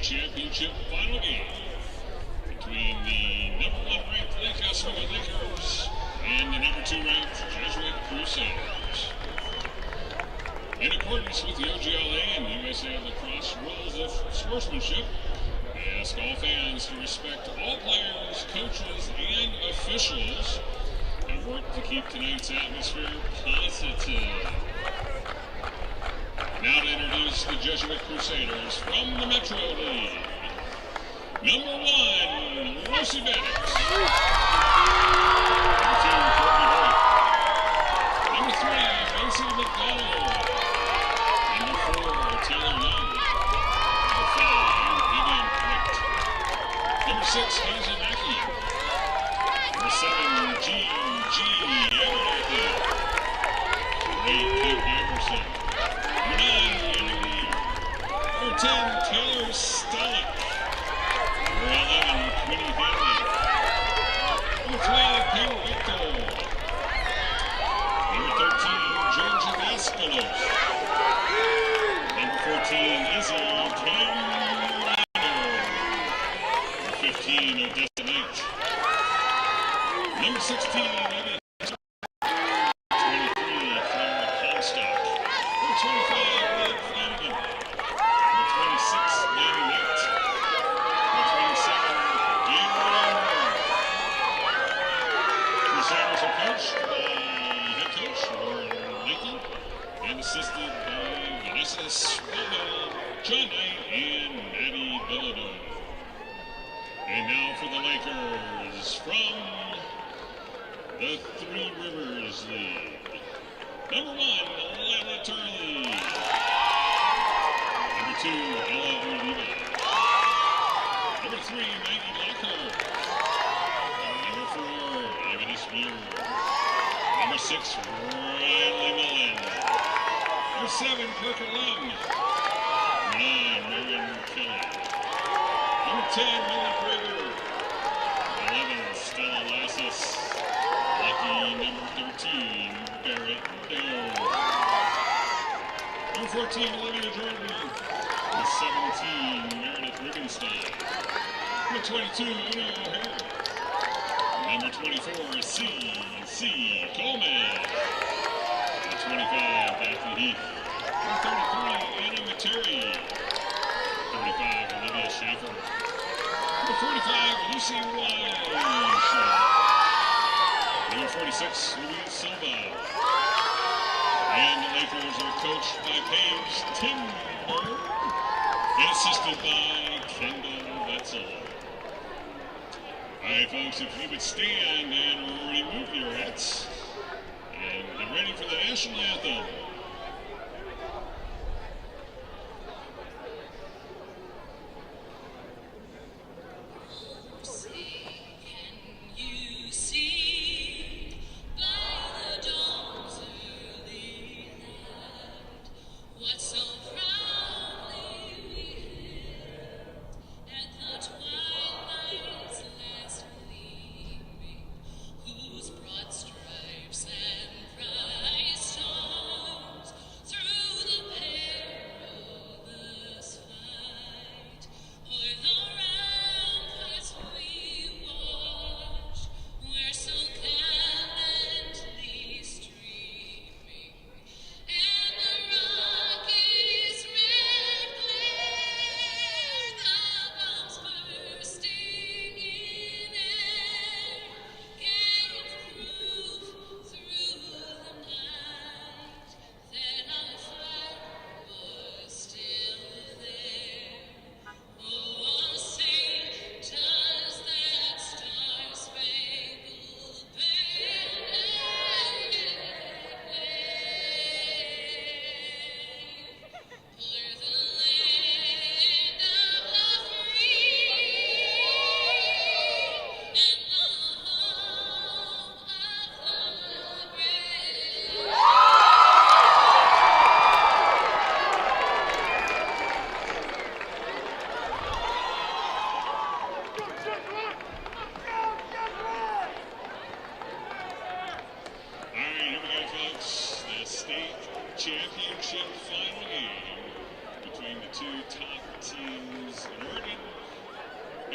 championship final game between the number 1 ranked Lake Oswego Lakers and the number 2 ranked Jesuit Crusaders. In accordance with the OGLA and USA Lacrosse rules of sportsmanship, we ask all fans to respect all players, coaches, and officials and work to keep tonight's atmosphere positive. Now to introduce the Jesuit Crusaders from the Metro League. Number 1, Lucy Bennett. Number 2, Courtney Britt. Number 3, Vincent McDonald. Number 4, Taylor Young. Number 5, Vivian Britt. Number 6, Hazel Mackey. Number 7, G. Abernathy. 8, Kate Anderson. Number 9, Annie Lee. Number 10, Taylor Stellick. Number 11, Quinny Hanley. Number 12, Peter Victor. Number 13, Georgia Vascalos. Number 14, Izzy Camarano. Number 15, Odessa Knight. Number 16, Eddie. 23, Clara Comstock. Number 25, Blake Flanagan. Number 26, Manny Knight. Number 27, Gabriel Moore. Crusaders are coached by head coach Lauren Lakey and assisted by Vanessa Swalwell, John Knight, and Maddie Bilodeau. And now for the Lakers from the Three Rivers League. Number 1, Lila Turley. Number 2, Ella Oliva. Number 3, Maggie Lockhart. Number 4, Agnes Muir. Number 6, Riley Mullen. Number 7, Parker Lung. Number 9, Megan Kelly. Number 10, Millie Prager. 11, Stella Lassis. Lucky number 13, Barrett Dale. Number 14, Olivia Jordan. Number 17, Meredith Rubenstein. Number 22, Una O'Hara. Number 24, C. Coleman. Number 25, Daphne Heath. Number 33, Anna Materi. 35, Olivia Schaefer. Number 45, Lucy Wise. Number 46, Louise Silva. And the Lakers are coached by Paige Timber and assisted by Kendall Wetzel. All right, folks, if you would stand and remove your hats and get ready for the national anthem. Whose broad stripes and Christ on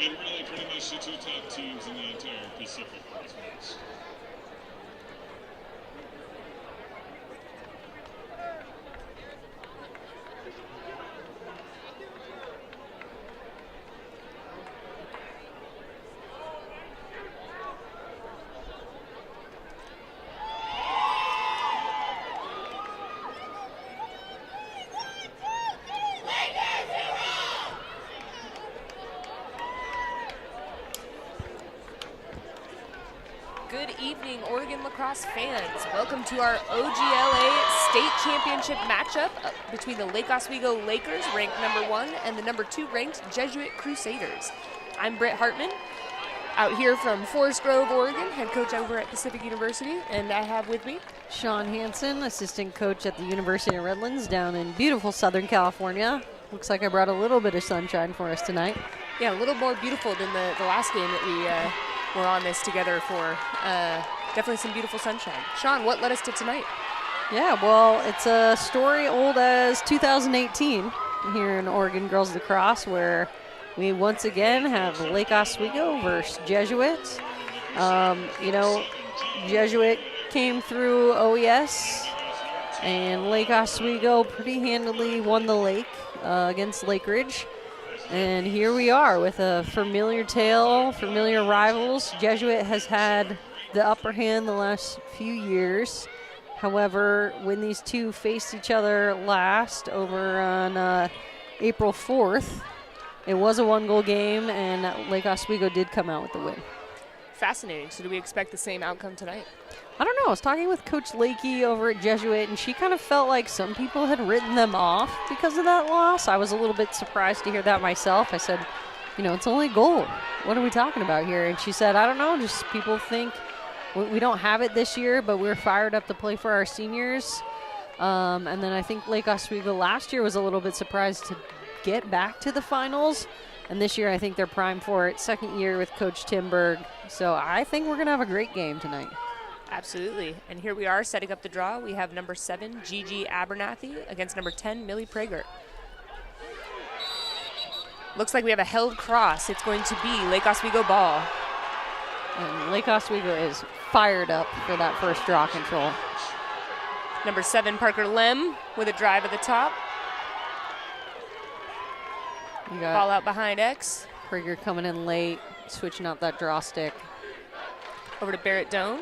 and really pretty much the two top teams in the entire Pacific Northwest. Good evening, Oregon lacrosse fans. Welcome to our OGLA state championship matchup between the Lake Oswego Lakers, ranked #1, and the #2 ranked Jesuit Crusaders. I'm Britt Hartmann, out here from Forest Grove, Oregon, head coach over at Pacific University, and I have with me Sean Hansen, assistant coach at the University of Redlands down in beautiful Southern California. Looks like I brought a little bit of sunshine for us tonight. Yeah, a little more beautiful than the last game that we were on this together for. Definitely some beautiful sunshine. Sean, what led us to tonight? Yeah, well, it's a story old as 2018 here in Oregon Girls Lacrosse, where we once again have Lake Oswego versus Jesuit. You know, Jesuit came through OES, and Lake Oswego pretty handily won the lake against Lake Ridge. And here we are with a familiar tale, familiar rivals. Jesuit has had the upper hand the last few years. However, when these two faced each other last over on April 4th, it was a one-goal game, and Lake Oswego did come out with the win. Fascinating. So do we expect the same outcome tonight? I don't know. I was talking with Coach Lakey over at Jesuit, and she kind of felt like some people had written them off because of that loss. I was a little bit surprised to hear that myself. I said, you know, it's only a goal. What are we talking about here? And she said, I don't know, just people think we don't have it this year, but we're fired up to play for our seniors. And then I think Lake Oswego last year was a little bit surprised to get back to the finals. And this year I think they're primed for it. Second year with Coach Timberg. So I think we're going to have a great game tonight. Absolutely. And here we are setting up the draw. We have #7, Gigi Abernathy, against #10, Millie Prager. Looks like we have a held cross. It's going to be Lake Oswego ball. And Lake Oswego is fired up for that first draw control. #7, Parker Lem, with a drive at the top. Ball out behind X. Prager coming in late, switching out that draw stick. Over to Barrett Doan.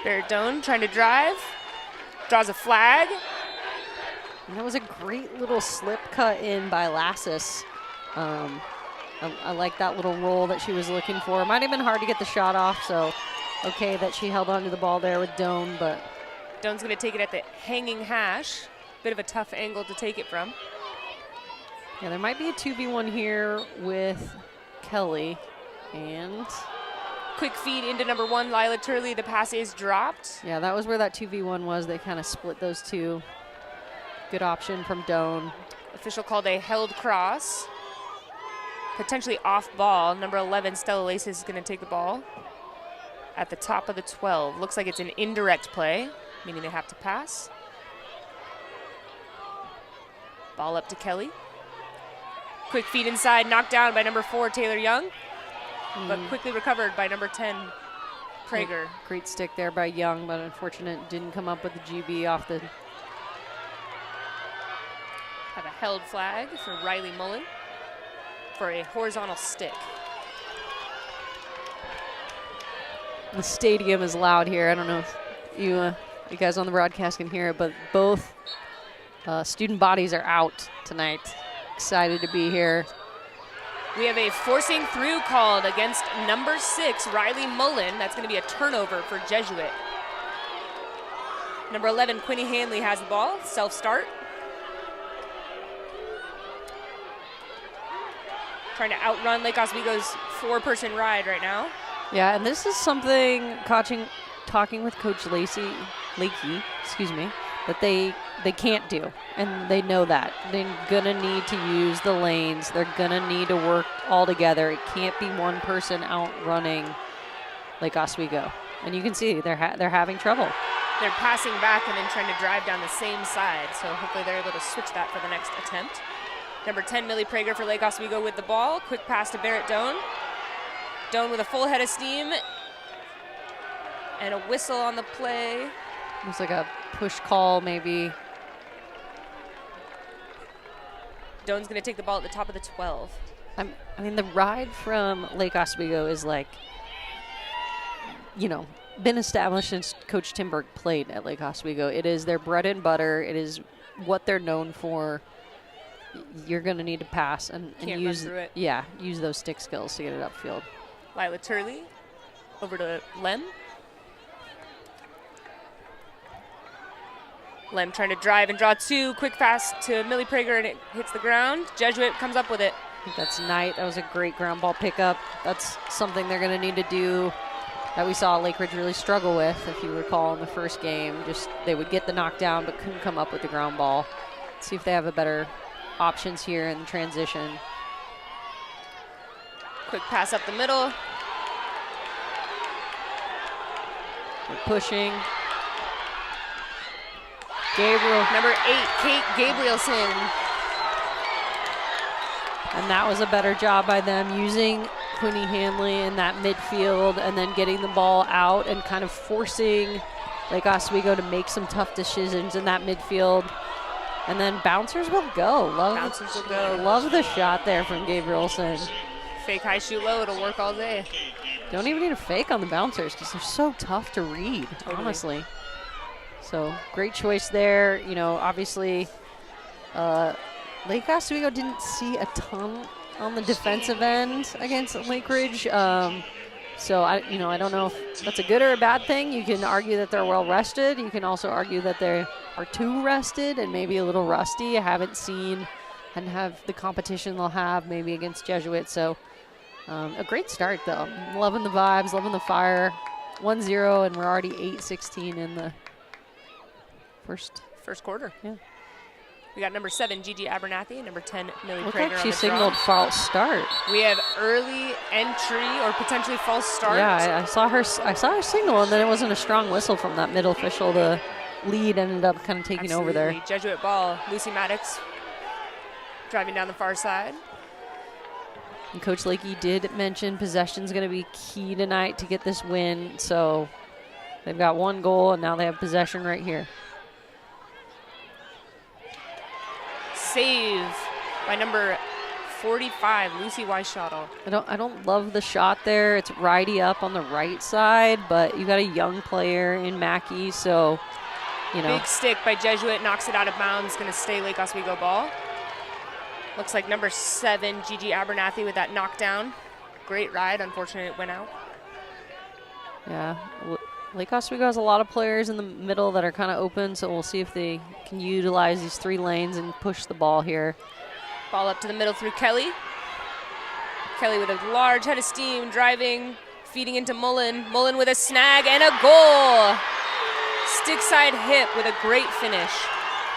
Barrett Doan trying to drive. Draws a flag. And that was a great little slip cut in by Lassus. I like that little roll that she was looking for. Might have been hard to get the shot off, so okay that she held onto the ball there with Doan, but Doan's going to take it at the hanging hash. Bit of a tough angle to take it from. Yeah, there might be a 2v1 here with Kelly, and quick feed into #1, Lila Turley. The pass is dropped. Yeah, that was where that 2v1 was. They kind of split those two. Good option from Doan. Official called a held cross. Potentially off ball. #11, Stella Laces is going to take the ball at the top of the 12. Looks like it's an indirect play, meaning they have to pass. Ball up to Kelly. Quick feed inside, knocked down by #4, Taylor Young, but quickly recovered by #10, Prager. Great stick there by Young, but unfortunate didn't come up with the GB off the. Have a held flag for Riley Mullen for a horizontal stick. The stadium is loud here. I don't know if you guys on the broadcast can hear it, but both student bodies are out tonight. Excited to be here. We have a forcing through called against #6, Riley Mullen. That's going to be a turnover for Jesuit. #11, Quinny Hanley has the ball. Self-start. Trying to outrun Lake Oswego's 4-person ride right now. Yeah, and this is something talking with Coach Lakey, that they can't do, and they know that. They're gonna need to use the lanes. They're gonna need to work all together. It can't be one person outrunning Lake Oswego, and you can see they're having trouble. They're passing back and then trying to drive down the same side, so hopefully they're able to switch that for the next attempt. Number 10, Millie Prager for Lake Oswego with the ball. Quick pass to Barrett Doan. Doan with a full head of steam. And a whistle on the play. Looks like a push call, maybe. Doan's going to take the ball at the top of the 12. I mean, the ride from Lake Oswego is like, you know, been established since Coach Timberg played at Lake Oswego. It is their bread and butter. It is what they're known for. You're going to need to pass and use use those stick skills to get it upfield. Lila Turley over to Lem. Lem trying to drive and draw two. Quick pass to Millie Prager, and it hits the ground. Jesuit comes up with it. I think that's Knight. That was a great ground ball pickup. That's something they're going to need to do that we saw Lake Ridge really struggle with, if you recall, in the first game. Just they would get the knockdown but couldn't come up with the ground ball. Let's see if they have a better options here in transition. Quick pass up the middle. We're pushing. Gabriel. Number 8, Kate Gabrielson. And that was a better job by them using Quinny Hanley in that midfield and then getting the ball out and kind of forcing Lake Oswego to make some tough decisions in that midfield. And then bouncers will go. Love the shot there from Gabrielson. Fake high, shoot low. It'll work all day. Don't even need a fake on the bouncers because they're so tough to read, honestly. So great choice there. You know, obviously, Lake Oswego didn't see a ton on the defensive end against Lake Ridge. So I don't know if that's a good or a bad thing. You can argue that they're well rested. You can also argue that they are too rested and maybe a little rusty. I haven't seen and have the competition they'll have maybe against Jesuit. So a great start though. Loving the vibes, loving the fire. 1-0 and we're already 8-16 in the first quarter. Yeah. We got number 7, Gigi Abernathy, number 10, Millie Looked Prager like she on the signaled draw. false start. We have early entry or potentially false start. Yeah, I saw her signal, and then it wasn't a strong whistle from that middle official. The lead ended up kind of taking over there. Jesuit ball. Lucy Maddox driving down the far side. And Coach Lakey did mention possession's going to be key tonight to get this win. So they've got one goal, and now they have possession right here. Save by number 45, Lucy Weishottle. I don't love the shot there. It's righty up on the right side, but you got a young player in Mackey, so you know. Big stick by Jesuit, knocks it out of bounds. Going to stay Lake Oswego ball. Looks like number 7, Gigi Abernathy with that knockdown. Great ride. Unfortunately, it went out. Yeah. Lake Oswego has a lot of players in the middle that are kind of open, so we'll see if they can utilize these 3 lanes and push the ball here. Ball up to the middle through Kelly. Kelly with a large head of steam, driving, feeding into Mullen. Mullen with a snag and a goal. Stick side hip with a great finish.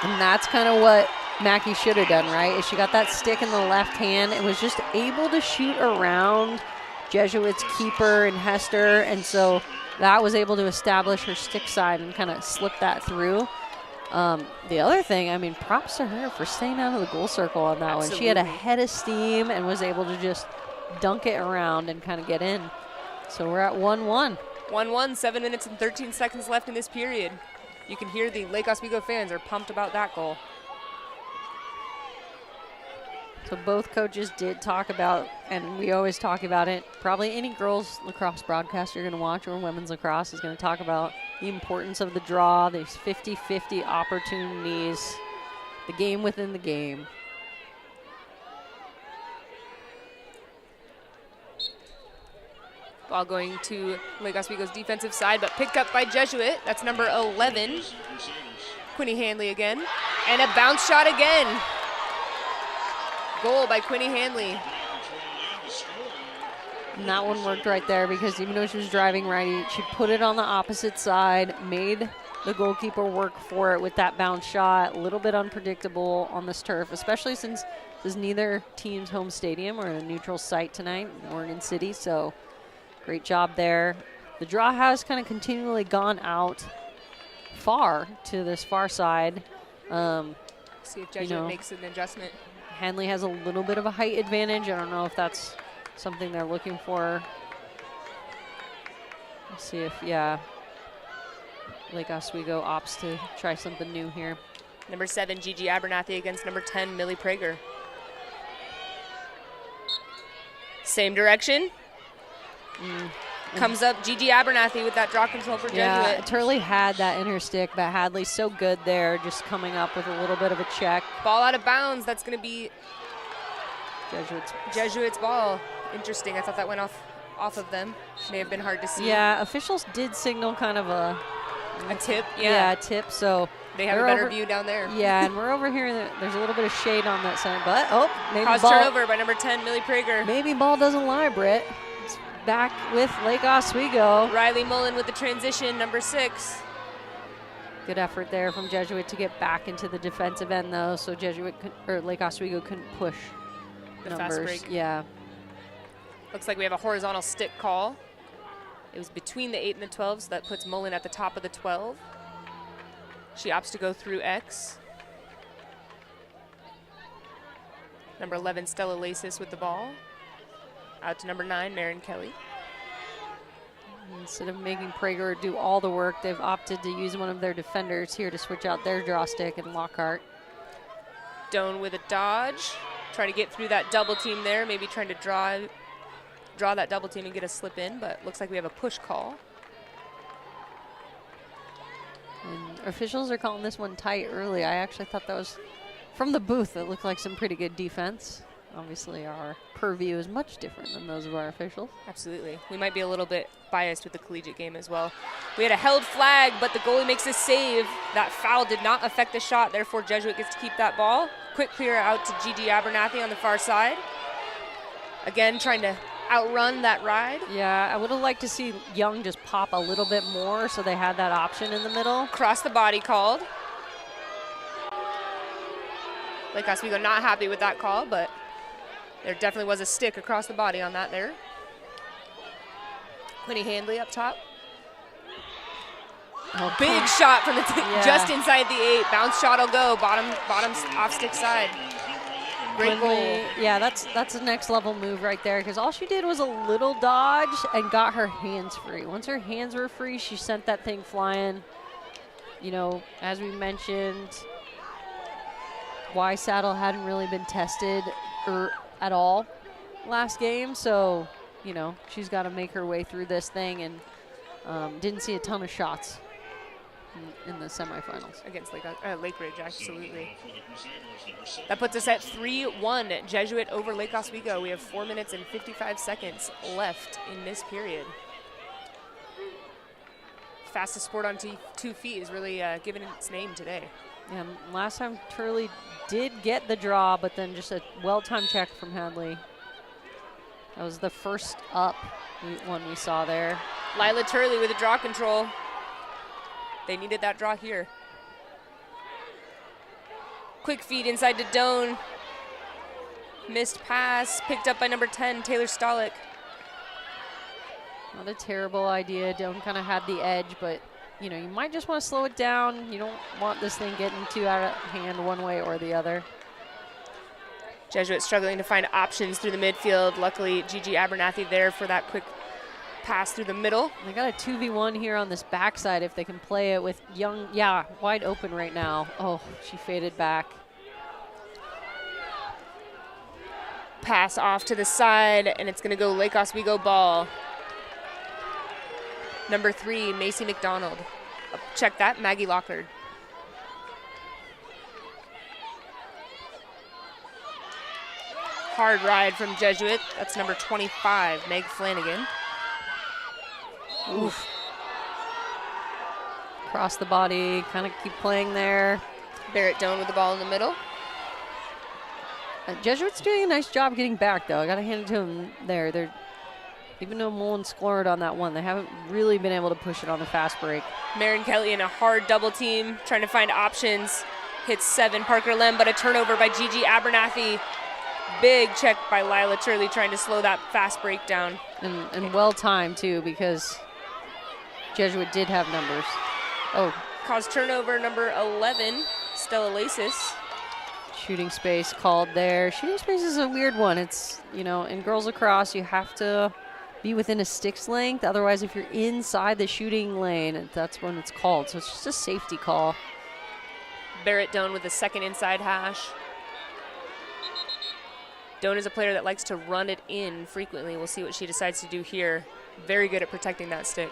And that's kind of what Mackey should have done, right? Is she got that stick in the left hand and was just able to shoot around Jesuit's keeper and Hester, and so that was able to establish her stick side and kind of slip that through. The other thing, I mean, props to her for staying out of the goal circle on that one. She had a head of steam and was able to just dunk it around and kind of get in. So we're at 1-1. 1-1, 7 minutes and 13 seconds left in this period. You can hear the Lake Oswego fans are pumped about that goal. So both coaches did talk about, and we always talk about it, probably any girls lacrosse broadcast you're going to watch or women's lacrosse is going to talk about the importance of the draw, these 50-50 opportunities, the game within the game. Ball going to Lake Oswego's defensive side, but picked up by Jesuit. That's number 11, Quinny Hanley again. And a bounce shot again. Goal by Quinny Hanley. And that one worked right there because even though she was driving righty, she put it on the opposite side, made the goalkeeper work for it with that bounce shot. A little bit unpredictable on this turf, especially since this is neither team's home stadium. We're in a neutral site tonight in Oregon City, so great job there. The draw has kind of continually gone out far to this far side. See if Jesuit makes an adjustment. Henley has a little bit of a height advantage. I don't know if that's something they're looking for. Let's see if, yeah, Lake Oswego opts to try something new here. Number 7, Gigi Abernathy against number 10, Millie Prager. Same direction. Comes up Gigi Abernathy with that draw control for Yeah, Jesuit. Turley had that in her stick, but Hadley's so good there, just coming up with a little bit of a check. Ball out of bounds. That's going to be Jesuits. ball. Interesting. I thought that went off of them. May have been hard to see. Yeah, officials did signal kind of a tip. Yeah, a tip. So they have a better view down there. Yeah, and we're over here. There's a little bit of shade on that side, but maybe caused ball, turnover by number 10, Millie Prager. Maybe ball doesn't lie, Britt. It's back with Lake Oswego. Riley Mullen with the transition, number 6. Good effort there from Jesuit to get back into the defensive end, though, so Lake Oswego couldn't push the numbers. Fast break. Yeah. Looks like we have a horizontal stick call. It was between the 8 and the 12, so that puts Mullen at the top of the 12. She opts to go through X. Number 11, Stella Lasis with the ball. Out to number 9, Marin Kelly. Instead of making Prager do all the work, they've opted to use one of their defenders here to switch out their draw stick and Lockhart. Doan with a dodge. Trying to get through that double team there, maybe trying to draw that double team and get a slip in, but looks like we have a push call. And officials are calling this one tight early. I actually thought that was, from the booth, it looked like some pretty good defense. Obviously, our purview is much different than those of our officials. Absolutely. We might be a little bit biased with the collegiate game as well. We had a held flag, but the goalie makes a save. That foul did not affect the shot, therefore Jesuit gets to keep that ball. Quick clear out to Gigi Abernathy on the far side. Again, trying to outrun that ride. Yeah, I would have liked to see Young just pop a little bit more so they had that option in the middle. Cross the body called. Lake Oswego not happy with that call, but there definitely was a stick across the body on that there. Quinny Handley up top. Oh, big shot from the just inside the 8. Bounce shot will go. Bottom off stick side. Great goal. Yeah, that's a next level move right there, because all she did was a little dodge and got her hands free. Once her hands were free, she sent that thing flying. You know, as we mentioned, Saddle hadn't really been tested at all last game, so you know she's got to make her way through this thing, and didn't see a ton of shots in the semifinals against Lake Ridge. Absolutely. That puts us at 3-1 Jesuit over Lake Oswego. We have 4 minutes and 55 seconds left in this period. Fastest sport on 2 feet is really given its name today. Yeah, last time Turley did get the draw, but then just a well-timed check from Hadley. That was the first one we saw there. Lila Turley with a draw control. They needed that draw here. Quick feed inside to Doan. Missed pass, picked up by number 10, Taylor Stolick. Not a terrible idea. Doan kind of had the edge, but you know, you might just want to slow it down. You don't want this thing getting too out of hand one way or the other. Jesuit struggling to find options through the midfield. Luckily, Gigi Abernathy there for that quick pass through the middle. They got a 2v1 here on this backside if they can play it with Young. Yeah, wide open right now. Oh, she faded back. Pass off to the side, and it's going to go Lake Oswego ball. Number 3, Macy McDonald. Check that, Maggie Lockard. Hard ride from Jesuit. That's number 25, Meg Flanagan. Oof. Cross the body, kind of keep playing there. Barrett Doan with the ball in the middle. Jesuit's doing a nice job getting back, though. I got to hand it to them there. Even though Mullen scored on that one, they haven't really been able to push it on the fast break. Marin Kelly in a hard double team, trying to find options. Hits 7, Parker Lem, but a turnover by Gigi Abernathy. Big check by Lila Turley, trying to slow that fast break down. And well timed, too, because Jesuit did have numbers. Oh. Caused turnover, number 11, Stella Lasis. shooting space called there. Shooting space is a weird one. It's, you know, in girls lacrosse, you have to be within a stick's length. Otherwise, if you're inside the shooting lane, that's when it's called. So it's just a safety call. Barrett Doan with the second inside hash. Doan is a player that likes to run it in frequently. We'll see what she decides to do here. Very good at protecting that stick.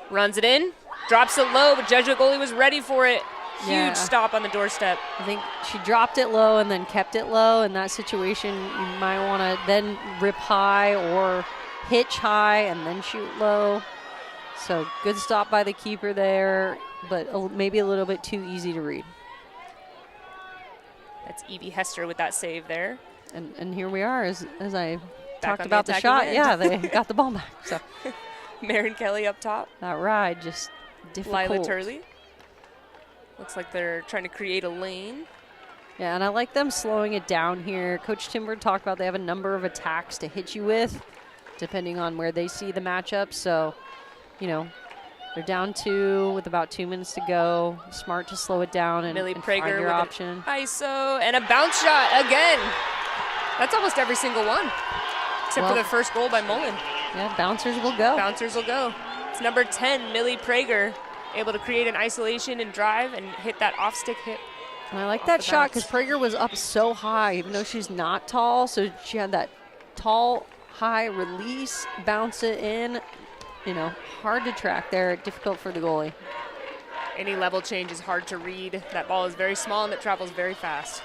Runs it in, drops it low, but Jesuit goalie was ready for it. Huge stop on the doorstep. I think she dropped it low and then kept it low. In that situation, you might want to then rip high or hitch high and then shoot low. So good stop by the keeper there, but maybe a little bit too easy to read. That's Evie Hester with that save there. And here we are, as I back talked about the shot. End. Yeah, they got the ball back. So Marin Kelly up top. That ride just difficult. Lila Turley. Looks like they're trying to create a lane. Yeah, and I like them slowing it down here. Coach Timber talked about they have a number of attacks to hit you with, depending on where they see the matchup. So, you know, they're down 2 with about 2 minutes to go. Smart to slow it down and Millie find Prager your with option. An ISO and a bounce shot again. That's almost every single one, except for the first goal by Mullen. Yeah, bouncers will go. Bouncers will go. It's number 10, Millie Prager, able to create an isolation and drive and hit that off-stick hit. And I like that shot because Prager was up so high, even though she's not tall. So she had that tall, high release, bounce it in. You know, hard to track there, difficult for the goalie. Any level change is hard to read. That ball is very small and it travels very fast.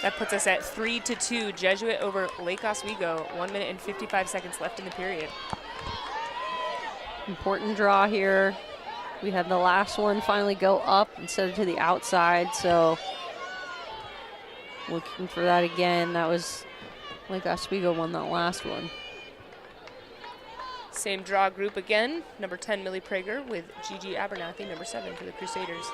That puts us at 3-2, Jesuit over Lake Oswego. 1 minute and 55 seconds left in the period. Important draw here. We had the last one finally go up instead of to the outside, so looking for that again. That was Lake Oswego won that last one. Same draw group again. Number 10, Millie Prager with Gigi Abernathy, number 7 for the Crusaders.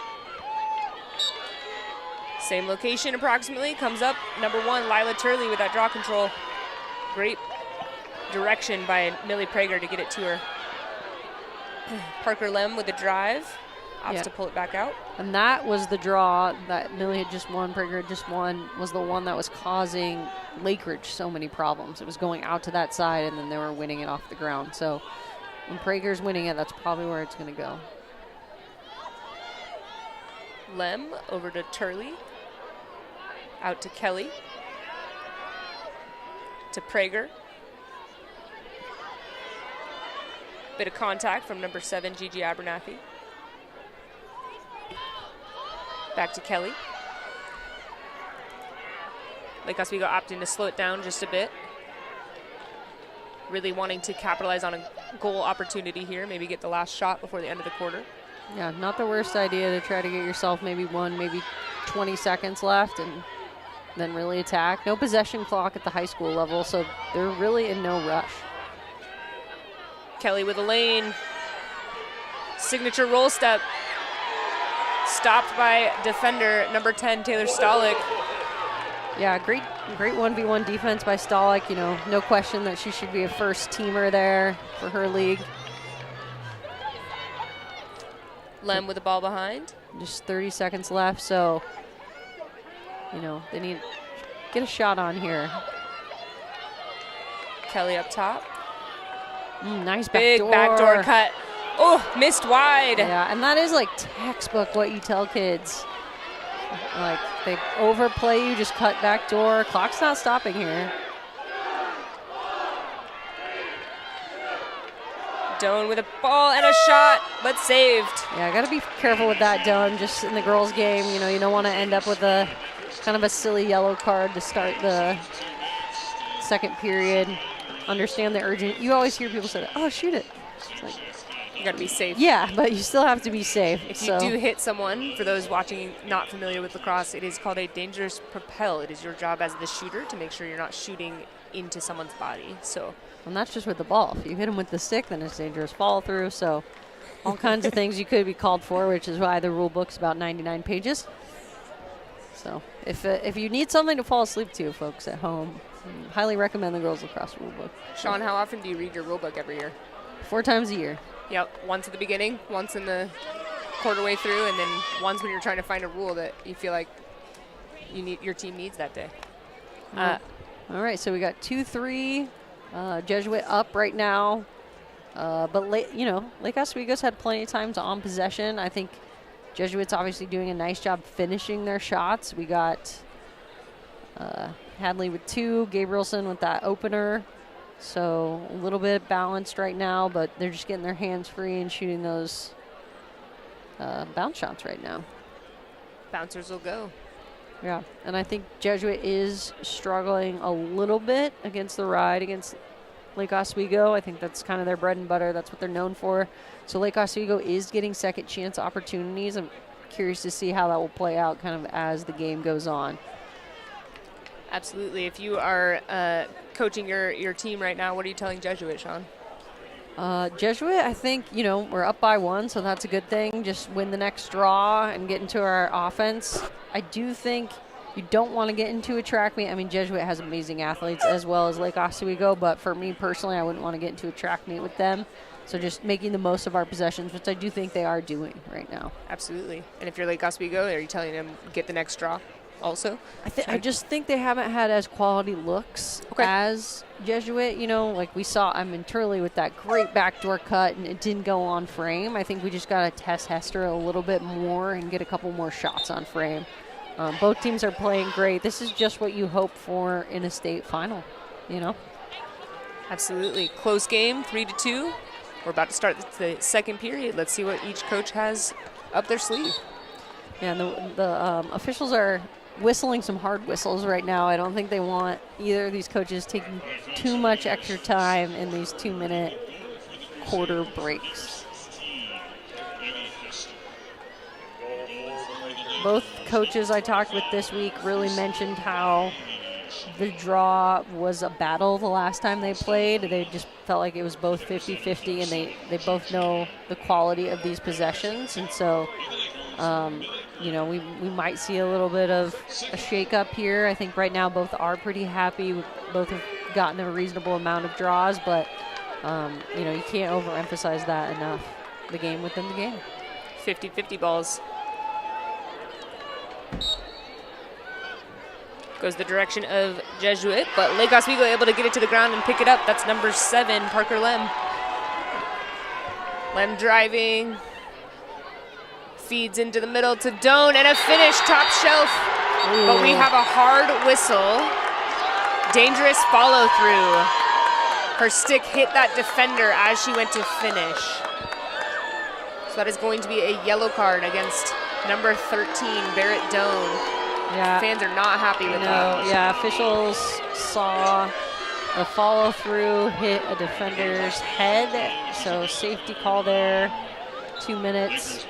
Same location approximately. Comes up, number 1, Lila Turley with that draw control. Great direction by Millie Prager to get it to her. Parker Lem with the drive. Opts to pull it back out. And that was the draw that Millie had just won, Prager had just won, was the one that was causing Lakeridge so many problems. It was going out to that side, and then they were winning it off the ground. So when Prager's winning it, that's probably where it's going to go. Lem over to Turley. Out to Kelly. To Prager. Bit of contact from number 7, Gigi Abernathy. Back to Kelly. Lake Oswego opting to slow it down just a bit. Really wanting to capitalize on a goal opportunity here, maybe get the last shot before the end of the quarter. Yeah, not the worst idea to try to get yourself maybe 20 seconds left and then really attack. No possession clock at the high school level, so they're really in no rush. Kelly with a lane. Signature roll step. Stopped by defender number 10, Taylor Stolick. Yeah, great 1v1 defense by Stolick. You know, no question that she should be a first teamer there for her league. Lem with the ball behind. Just 30 seconds left, so, you know, they need to get a shot on here. Kelly up top. Nice big backdoor cut. Oh, missed wide. Yeah, and that is like textbook what you tell kids. Like, they overplay you, just cut back door. Clock's not stopping here. Doan with a ball and a shot, but saved. Yeah, I got to be careful with that, Doan. Just in the girls' game, you know, you don't want to end up with a kind of a silly yellow card to start the second period. Understand the urgent. You always hear people say, "Oh, shoot it." It's like, you got to be safe. Yeah, but you still have to be safe. If you do hit someone, for those watching not familiar with lacrosse, it is called a dangerous propel. It is your job as the shooter to make sure you're not shooting into someone's body. So, and that's just with the ball. If you hit them with the stick, then it's dangerous follow through. So all kinds of things you could be called for, which is why the rule book's about 99 pages. So if you need something to fall asleep to, folks at home, highly recommend the girls lacrosse rule book. Sean, how often do you read your rule book every year? 4 times a year. Yep, once at the beginning, once in the quarter way through, and then once when you're trying to find a rule that you feel like your team needs that day. All right, so we got 2-3. Jesuit up right now. But, Lake Oswego's had plenty of times on possession. I think Jesuit's obviously doing a nice job finishing their shots. We got Hadley with 2, Gabrielson with that opener. So a little bit balanced right now, but they're just getting their hands free and shooting those bounce shots right now. Bouncers will go. Yeah, and I think Jesuit is struggling a little bit against the ride against Lake Oswego. I think that's kind of their bread and butter. That's what they're known for. So Lake Oswego is getting second chance opportunities. I'm curious to see how that will play out kind of as the game goes on. Absolutely. If you are coaching your team right now, what are you telling Jesuit, Sean? Jesuit, I think, we're up by 1, so that's a good thing. Just win the next draw and get into our offense. I do think you don't want to get into a track meet. I mean, Jesuit has amazing athletes as well as Lake Oswego, but for me personally, I wouldn't want to get into a track meet with them. So just making the most of our possessions, which I do think they are doing right now. Absolutely. And if you're Lake Oswego, are you telling them get the next draw also? I just think they haven't had as quality looks as Jesuit. Like we saw Turley with that great backdoor cut, and it didn't go on frame. I think we just got to test Hester a little bit more and get a couple more shots on frame. Both teams are playing great. This is just what you hope for in a state final, Absolutely. Close game, 3-2. We're about to start the second period. Let's see what each coach has up their sleeve. Yeah, and the officials are whistling some hard whistles right now. I don't think they want either of these coaches taking too much extra time in these 2-minute quarter breaks. Both coaches I talked with this week really mentioned how the draw was a battle the last time they played. They just felt like it was both 50-50, and they both know the quality of these possessions. And so, we might see a little bit of a shake-up here. I think right now both are pretty happy. Both have gotten a reasonable amount of draws, but, you can't overemphasize that enough. The game within the game. 50-50 balls. Goes the direction of Jesuit, but Lake Oswego able to get it to the ground and pick it up. That's number 7, Parker Lem. Lem driving. Feeds into the middle to Doan, and a finish, top shelf. Ooh. But we have a hard whistle. Dangerous follow through. Her stick hit that defender as she went to finish. So that is going to be a yellow card against number 13, Barrett Doan. Yeah. Fans are not happy with that. Yeah, officials saw a follow through hit a defender's head, so safety call there. 2 minutes.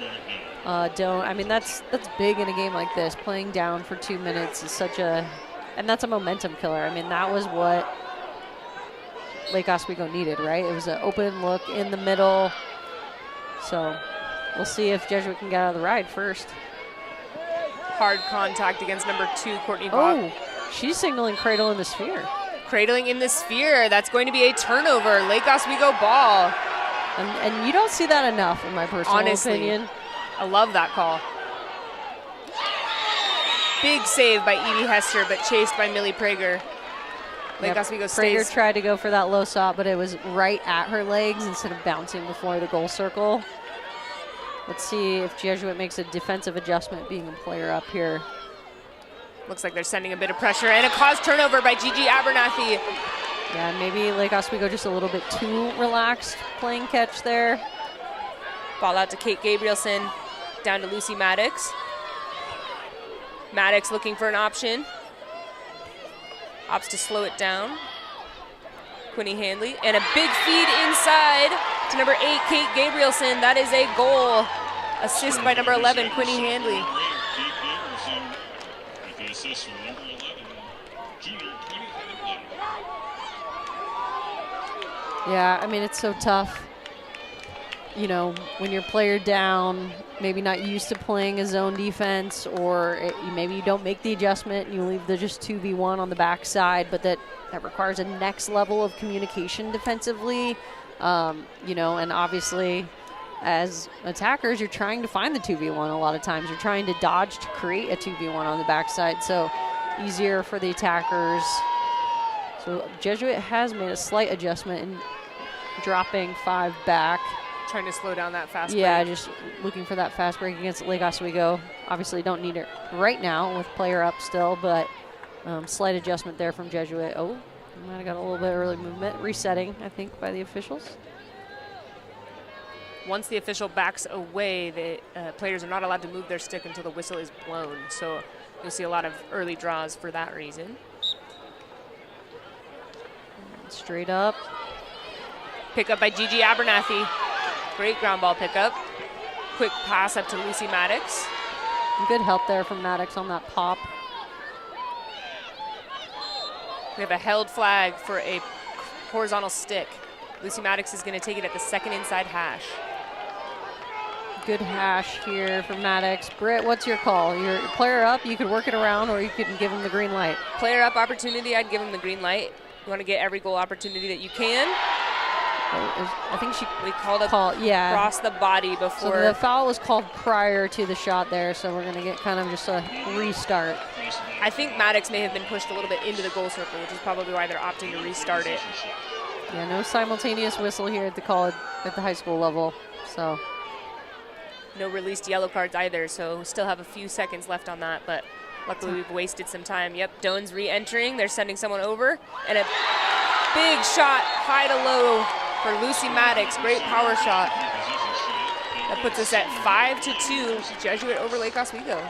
That's big in a game like this. Playing down for 2 minutes is and that's a momentum killer. I mean, that was what Lake Oswego needed, right? It was an open look in the middle. So we'll see if Jesuit can get out of the ride first. Hard contact against number 2, Courtney Bach. Oh, she's signaling cradle in the sphere. Cradling in the sphere. That's going to be a turnover. Lake Oswego ball. And you don't see that enough, in my personal opinion. I love that call. Big save by Evie Hester, but chased by Millie Prager. Lake Oswego stays. Prager tried to go for that low stop, but it was right at her legs instead of bouncing before the goal circle. Let's see if Jesuit makes a defensive adjustment, being a player up here. Looks like they're sending a bit of pressure, and a caused turnover by Gigi Abernathy. Yeah, maybe Lake Oswego just a little bit too relaxed playing catch there. Ball out to Kate Gabrielson, down to Lucy Maddox. Maddox looking for an option. Opts to slow it down. Quinny Handley, and a big feed inside to number 8, Kate Gabrielson. That is a goal. Assist by number 11, Quinny Handley. Yeah, I mean, it's so tough. When your player down, maybe not used to playing a zone defense, or maybe you don't make the adjustment and you leave the just 2v1 on the backside, but that requires a next level of communication defensively. And obviously as attackers, you're trying to find the 2v1 a lot of times. You're trying to dodge to create a 2v1 on the backside, so easier for the attackers. So Jesuit has made a slight adjustment in dropping 5 back. Trying to slow down that fast Yeah, break. just looking for that fast break against Lake Oswego. Obviously don't need it right now with player up still, but slight adjustment there from Jesuit. Oh, might have got a little bit early movement. Resetting, I think, by the officials. Once the official backs away, the players are not allowed to move their stick until the whistle is blown. So you'll see a lot of early draws for that reason. Straight up. Pick up by Gigi Abernathy. Great ground ball pickup. Quick pass up to Lucy Maddox. Good help there from Maddox on that pop. We have a held flag for a horizontal stick. Lucy Maddox is going to take it at the second inside hash. Good hash here from Maddox. Britt, what's your call? Your player up, you could work it around, or you could give him the green light. Player up opportunity, I'd give him the green light. You want to get every goal opportunity that you can. I think we called a cross the body before. So the foul was called prior to the shot there, so we're going to get kind of just a restart. I think Maddox may have been pushed a little bit into the goal circle, which is probably why they're opting to restart it. Yeah, no simultaneous whistle here at the college, at the high school level, so. No released yellow cards either, so we still have a few seconds left on that, but luckily we've wasted some time. Yep, Doan's re-entering. They're sending someone over, and a big shot, high to low for Lucy Maddox. Great power shot. That puts us at 5-2, Jesuit over Lake Oswego.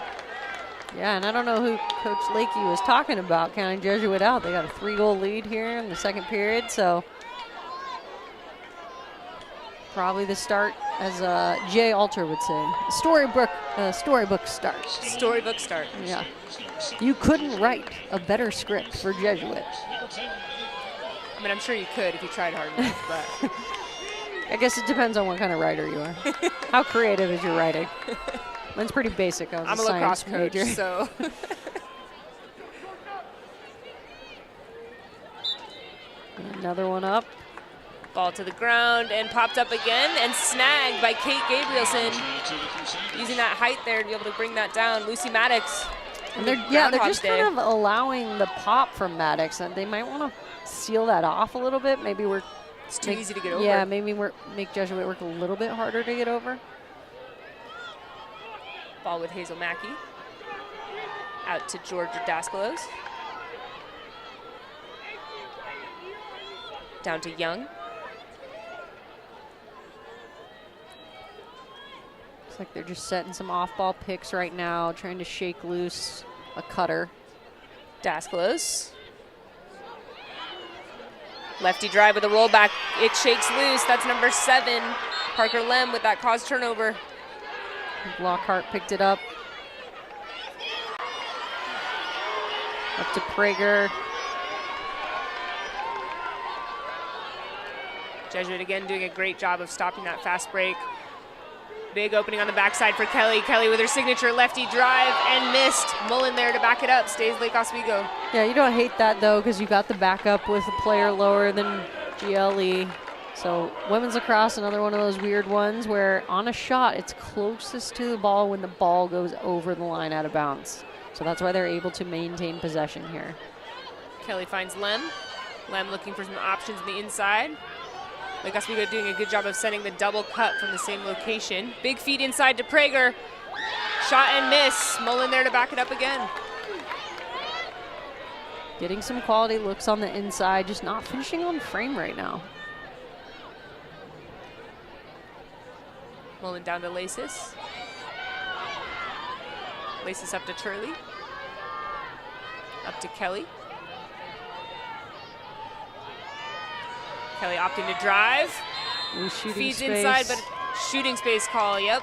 Yeah, and I don't know who Coach Lakey was talking about, counting Jesuit out. They got a 3-goal lead here in the second period, so probably the start, as Jay Alter would say, storybook start. Storybook start. Yeah. You couldn't write a better script for Jesuit. I mean, I'm sure you could if you tried hard enough, but I guess it depends on what kind of writer you are. How creative is your writing? Mine's pretty basic. I'm a lacrosse coach, major. So. Another one up. Ball to the ground and popped up again and snagged by Kate Gabrielson. Using that height there to be able to bring that down. Lucy Maddox. And they're just kind of allowing the pop from Maddox, and they might want to seal that off a little bit. Maybe it's too easy to get over. Yeah, maybe make Jesuit work a little bit harder to get over. Ball with Hazel Mackey. Out to Georgia Daskalos. Down to Young. Looks like they're just setting some off-ball picks right now, trying to shake loose a cutter. Daskalos. Lefty drive with a rollback. It shakes loose. That's number 7. Parker Lem with that caused turnover. Lockhart picked it up. Up to Prager. Jesuit again doing a great job of stopping that fast break. Big opening on the backside for Kelly. Kelly with her signature lefty drive and missed. Mullen there to back it up. Stays Lake Oswego. Yeah, you don't hate that though, because you got the backup with a player lower than GLE. So women's lacrosse, another one of those weird ones where on a shot, it's closest to the ball when the ball goes over the line out of bounds. So that's why they're able to maintain possession here. Kelly finds Lem. Lem looking for some options on the inside. Lake Oswego doing a good job of sending the double cut from the same location. Big feed inside to Prager. Shot and miss. Mullen there to back it up again. Getting some quality looks on the inside, just not finishing on frame right now. Mullen down to Lasis. Lasis up to Turley. Up to Kelly. Kelly opting to drive. Feeds space. inside, but shooting space call, yep.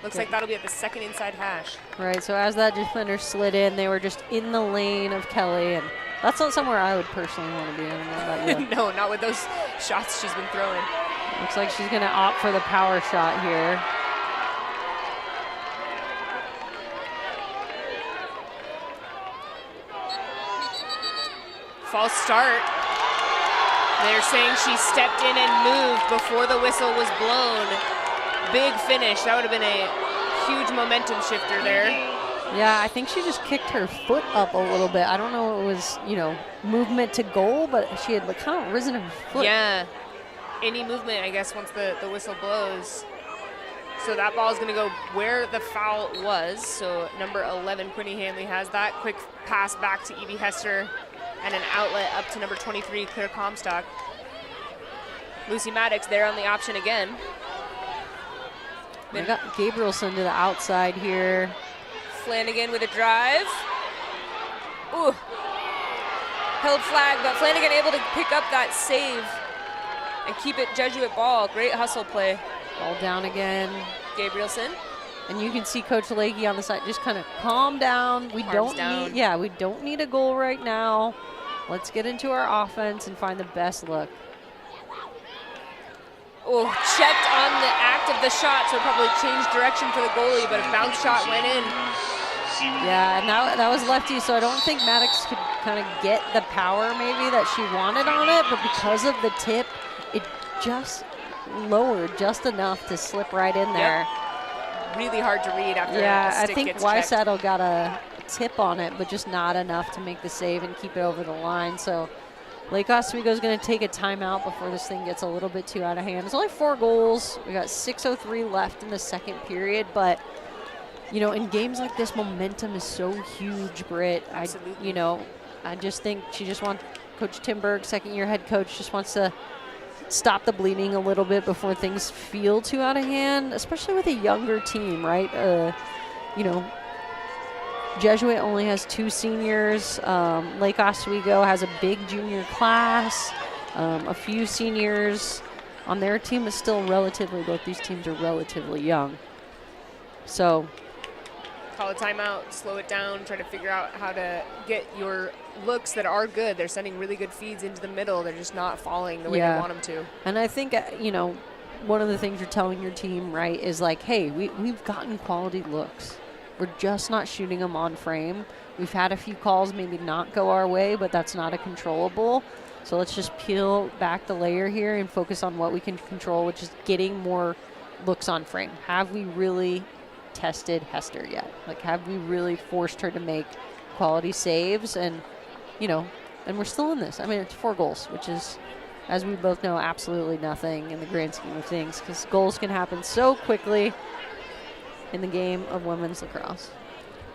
Looks like that'll be at the second inside hash. Right, so as that defender slid in, they were just in the lane of Kelly, and that's not somewhere I would personally want to be in. I don't know about you. No, not with those shots she's been throwing. Looks like she's gonna opt for the power shot here. False start. They're saying she stepped in and moved before the whistle was blown. big finish. That would have been a huge momentum shifter there. Yeah, I think she just kicked her foot up a little bit. I don't know if it was, you know, movement to goal, but she had kind of risen her foot. Yeah, any movement, I guess, once the whistle blows. So that ball is going to go where the foul was. So number 11, Quinny Hanley, has that. Quick pass back to Evie Hester and an outlet up to number 23, Claire Comstock. Lucy Maddox there on the option again. We got Gabrielson to the outside here. Flanagan with a drive. Ooh. Held flag, but Flanagan able to pick up that save and keep it Jesuit ball. Great hustle play. Ball down again. Gabrielson. And you can see Coach Lakey on the side, just kind of calm down. We don't need a goal right now. Let's get into our offense and find the best look. Oh, checked on the act of the shot, so probably changed direction for the goalie, but a bounce shot went in. Yeah, and that was lefty, so I don't think Maddox could kind of get the power maybe that she wanted on it, but because of the tip, it just lowered just enough to slip right in there. Yep. Really hard to read after yeah, the stick I think gets checked. Weisaddle got a tip on it, but just not enough to make the save and keep it over the line. So Lake Oswego is going to take a timeout before this thing gets a little bit too out of hand. It's only 4 goals. We got 6:03 left in the second period, but you know, in games like this, momentum is so huge, Britt. Absolutely. I just think she just wants, Coach Timberg, second-year head coach, just wants to stop the bleeding a little bit before things feel too out of hand, especially with a younger team, right? Jesuit only has 2 seniors. Lake Oswego has a big junior class, a few seniors on their team, but still both these teams are relatively young. So call a timeout, slow it down, try to figure out how to get your looks that are good. They're sending really good feeds into the middle. They're just not falling the way they want them to. And I think, one of the things you're telling your team, right, is like, hey, we've gotten quality looks. We're just not shooting them on frame. We've had a few calls maybe not go our way, but that's not a controllable. So let's just peel back the layer here and focus on what we can control, which is getting more looks on frame. Have we really tested Hester yet? Like, have we really forced her to make quality saves? And, and we're still in this. I mean, it's 4 goals, which is, as we both know, absolutely nothing in the grand scheme of things, because goals can happen so quickly in the game of women's lacrosse.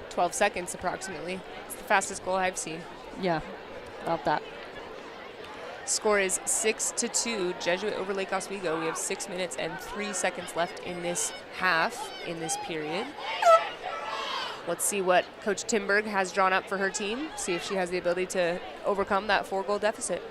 12 seconds approximately. It's the fastest goal I've seen. Yeah, about that. Score is 6-2, Jesuit over Lake Oswego. We have 6 minutes and 3 seconds left in this half, in this period. Let's see what Coach Timberg has drawn up for her team, see if she has the ability to overcome that 4-goal deficit.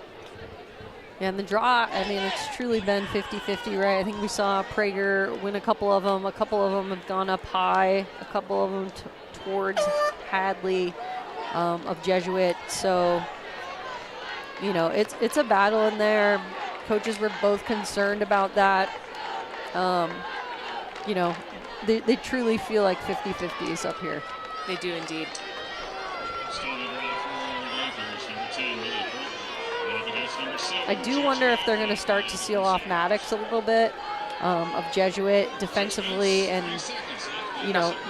Yeah, and the draw, I mean, it's truly been 50-50, right? I think we saw Prager win a couple of them. A couple of them have gone up high. A couple of them towards Hadley of Jesuit. So, it's a battle in there. Coaches were both concerned about that. They truly feel like 50-50 is up here. They do indeed. I do wonder if they're going to start to seal off Maddox a little bit of Jesuit defensively and,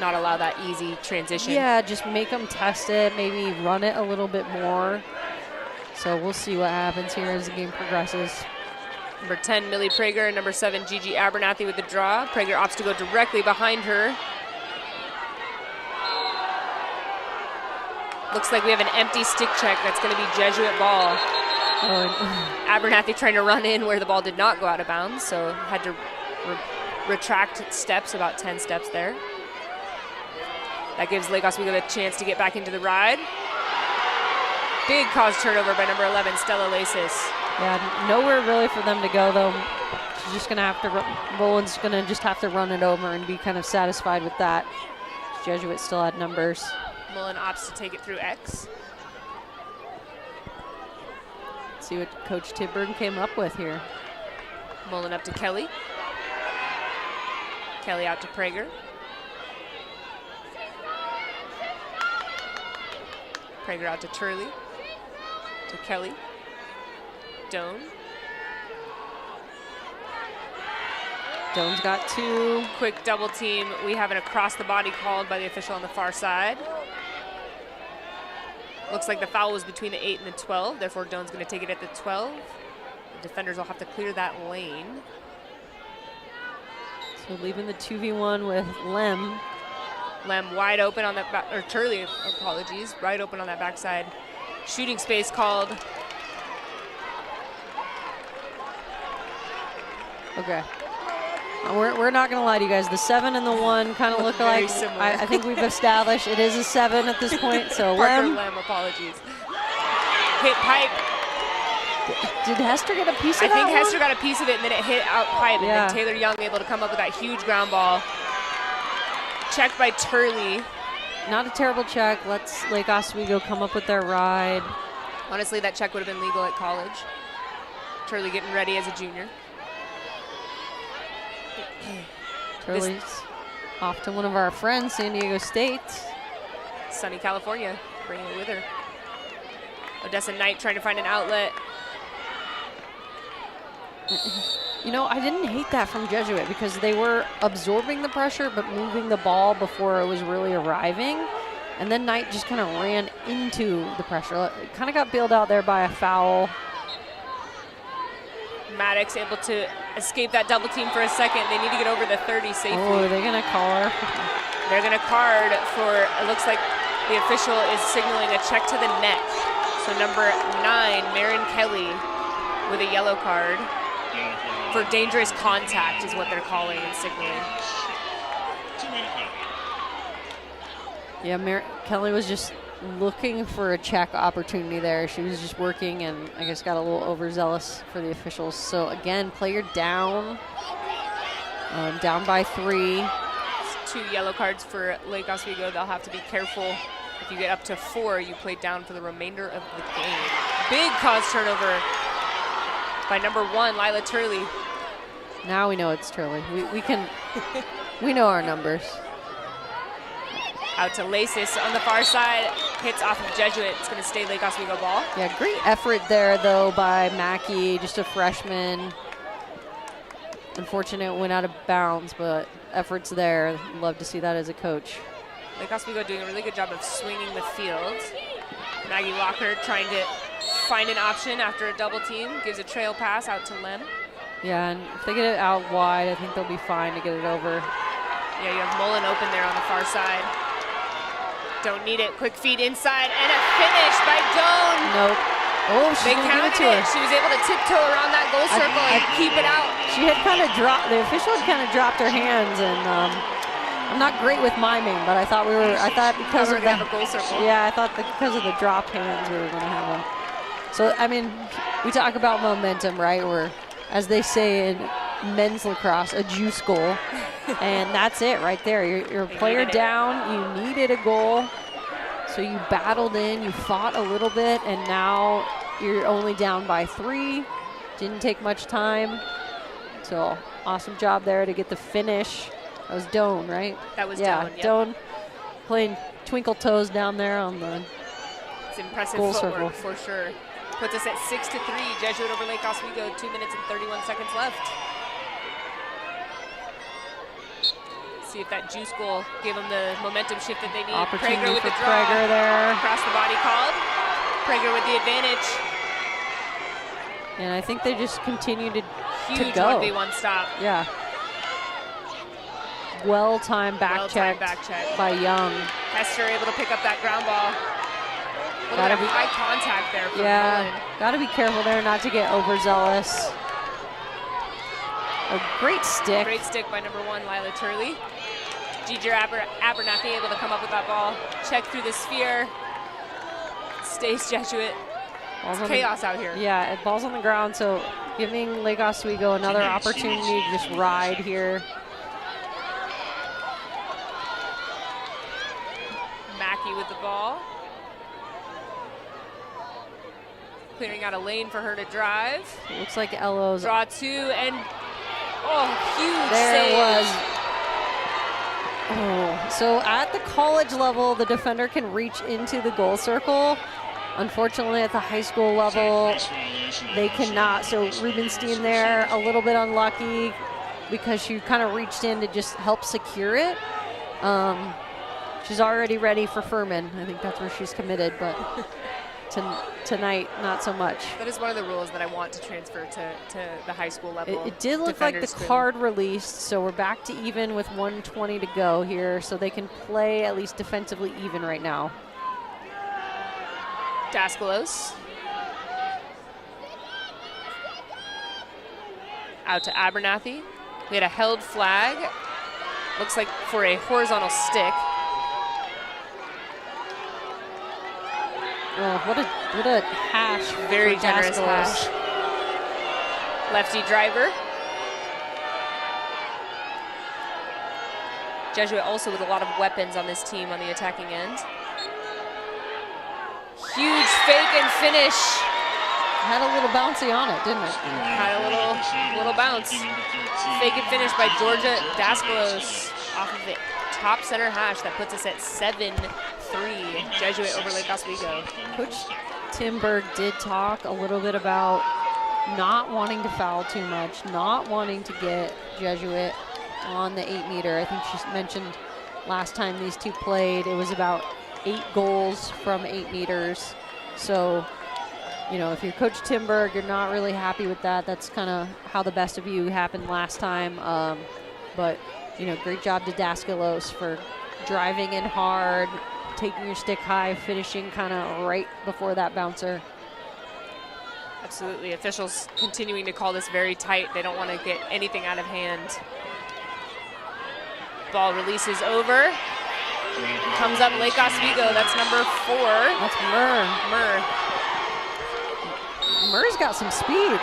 not allow that easy transition. Yeah, just make them test it, maybe run it a little bit more. So we'll see what happens here as the game progresses. Number 10, Millie Prager, and number 7, Gigi Abernathy with the draw. Prager opts to go directly behind her. Looks like we have an empty stick check. That's going to be Jesuit ball. Abernathy trying to run in where the ball did not go out of bounds, so had to retract steps, about 10 steps there. That gives Lake Oswego the chance to get back into the ride. Big cause turnover by number 11, Stella Lasis. Yeah, nowhere really for them to go, though. She's just going to have to, Roland's going to just have to run it over and be kind of satisfied with that. Jesuit still had numbers. Mullen opts to take it through X. Let's see what Coach Timberg came up with here. Mullen up to Kelly. Kelly out to Prager. Prager out to Turley. To Kelly. Doan Doan's got 2. Quick double team. We have an across the body called by the official on the far side. Looks like the foul was between the 8 and the 12. Therefore, Doan's going to take it at the 12. The defenders will have to clear that lane. So leaving the 2v1 with Lem. Lem wide open on that back, or Turley, apologies, wide open on that backside. Shooting space called. Okay. We're not going to lie to you guys. The 7 and the 1 kind of look like. I think we've established it is a 7 at this point. So Lem, apologies. Hit pipe. Did Hester get a piece of that? I think one? Hester got a piece of it, and then it hit out pipe. Yeah. And then Taylor Young able to come up with that huge ground ball. Checked by Turley. Not a terrible check. Let's Lake Oswego come up with their ride. Honestly, that check would have been legal at college. Turley getting ready as a junior. Turley's off to one of our friends, San Diego State. Sunny California, bringing it with her. Odessa Knight trying to find an outlet. You know, I didn't hate that from Jesuit because they were absorbing the pressure but moving the ball before it was really arriving. And then Knight just kind of ran into the pressure. Kind of got bailed out there by a foul. Maddox able to escape that double team for a second. They need to get over the 30 safely. Oh, are they going to call her? They're going to card for, it looks like the official is signaling a check to the neck. So number 9, Marin Kelly, with a yellow card for dangerous contact is what they're calling and signaling. Yeah, Kelly was just looking for a check opportunity there. She was just working and I guess got a little overzealous for the officials. So again, player down, down by 3. It's 2 yellow cards for Lake Oswego. They'll have to be careful. If you get up to 4, you play down for the remainder of the game. Big cause turnover by number 1, Lila Turley. Now we know it's Turley. We know our numbers. Out to Lasis on the far side, hits off of Jesuit. It's going to stay Lake Oswego ball. Yeah, great effort there, though, by Mackey, just a freshman. Unfortunate it went out of bounds, but efforts there. Love to see that as a coach. Lake Oswego doing a really good job of swinging the field. Maggie Walker trying to find an option after a double team. Gives a trail pass out to Lem. Yeah, and if they get it out wide, I think they'll be fine to get it over. Yeah, you have Mullen open there on the far side. Don't need it. Quick feed inside and a finish by Doan. Nope. Oh, they counted it. She was able to tiptoe around that goal circle and keep it out. She had kind of dropped. The official had kind of dropped her hands, and I'm not great with miming, but I thought because of the goal circle. Yeah, I thought because of the dropped hands we were going to have one. So I mean, we talk about momentum, right? Or as they say in men's lacrosse, a juice goal. And that's it right there. You're a player down. You needed a goal. So you battled in. You fought a little bit. And now you're only down by 3. Didn't take much time. So awesome job there to get the finish. That was Doan, right? That was Doan. Yep. Doan playing twinkle toes down there on the It's impressive goal footwork circle. for sure. Puts us at 6-3. Jesuit over Lake Oswego. 2 minutes and 31 seconds left. See if that juice goal gave them the momentum shift that they need. Opportunity Prager with for the draw. Prager there. Across the body called. Prager with the advantage. And I think they just continue to Huge go. 1v1 stop. Yeah. Well-timed back check by Young. Hester able to pick up that ground ball. A little bit of high contact there for Mullen. Got to be careful there not to get overzealous. A great stick. Great stick by number 1, Lila Turley. Giger Abernathy able to come up with that ball. Check through the sphere. Stays Jesuit. It's chaos out here. Yeah, it ball's on the ground, so giving Lake Oswego another opportunity to just ride here. Mackey with the ball. Clearing out a lane for her to drive. It looks like Elo's. Draw 2 and huge there save. It was. Oh, so at the college level, the defender can reach into the goal circle. Unfortunately, at the high school level, they cannot. So Rubenstein there, a little bit unlucky. because she kind of reached in to just help secure it. She's already ready for Furman. I think that's where she's committed, but tonight, not so much. That is one of the rules that I want to transfer to the high school level. It did look like the card released, so we're back to even with 1:20 to go here, so they can play at least defensively even right now. Daskalos. Out to Abernathy. We had a held flag. Looks like for a horizontal stick. Oh, what a hash. Very for generous Daskalos. hash. Lefty driver. Jesuit also with a lot of weapons on this team on the attacking end. Huge fake and finish. Had a little bouncy on it, didn't it? Had a little bounce. Fake and finish by Georgia Daskalos off of the top center hash. That puts us at 7-3. Jesuit over Lake Oswego. Coach Tim Berg did talk a little bit about not wanting to foul too much, not wanting to get Jesuit on the 8-meter. I think she mentioned last time these two played, it was about 8 goals from 8 meters. So, you know, if you're Coach Tim Berg, you're not really happy with that. That's kind of how the best of you happened last time. But, you know, great job to Daskalos for driving in hard, taking your stick high, finishing kind of right before that bouncer. Absolutely. Officials continuing to call this very tight. They don't want to get anything out of hand. Ball releases over. Comes up Lake Oswego. That's number 4. That's Murr. Murr's got some speed.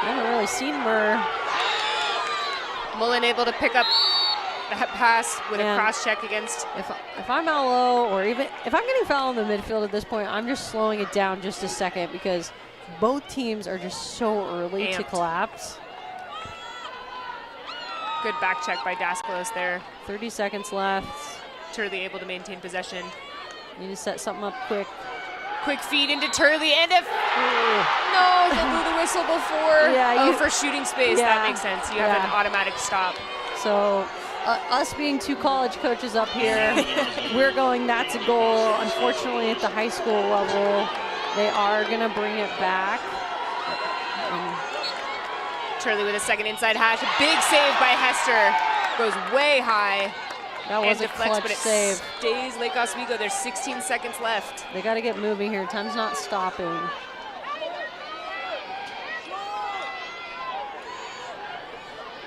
I haven't really seen Murr. Mullen able to pick up that pass with a cross check against. If I'm out low, or even if I'm getting fouled in the midfield at this point, I'm just slowing it down just a second because both teams are just so early to collapse. Good back check by Daskalos there. 30 seconds left. Turley able to maintain possession. Need to set something up quick. Quick feed into Turley, and no, they blew the whistle before. Yeah, for shooting space, that makes sense. You have an automatic stop. So us being 2 college coaches up here, we're going, that's a goal. Unfortunately, at the high school level, they are going to bring it back. Turley with a second inside hash. A big save by Hester. Goes way high. That was a clutch but it save. Stays Lake Oswego. There's 16 seconds left. They got to get moving here. Time's not stopping.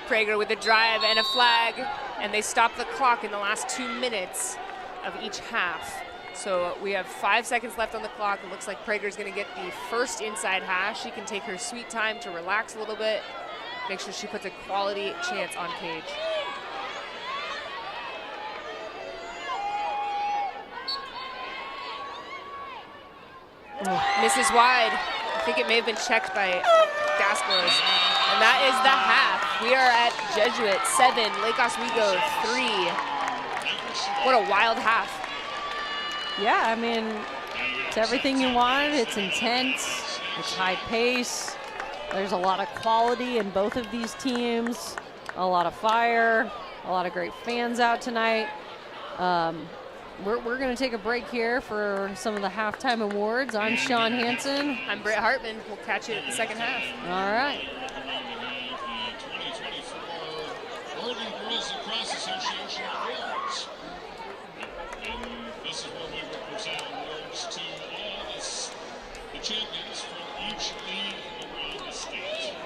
Prager with a drive and a flag, and they stop the clock in the last 2 minutes of each half. So we have 5 seconds left on the clock. It looks like Prager's going to get the first inside hash. She can take her sweet time to relax a little bit, make sure she puts a quality chance on cage. Misses wide. I think it may have been checked by Daskalos. And that is the half. We are at Jesuit 7, Lake Oswego 3. What a wild half. Yeah, I mean, it's everything you wanted. It's intense. It's high pace. There's a lot of quality in both of these teams. A lot of fire. A lot of great fans out tonight. We're going to take a break here for some of the halftime awards. I'm Sean Hansen. I'm Britt Hartmann. We'll catch you at the second half. All right. 2024 Oregon Girls Lacrosse Association Awards. And this is where we will present awards to all the champions from each league around the state.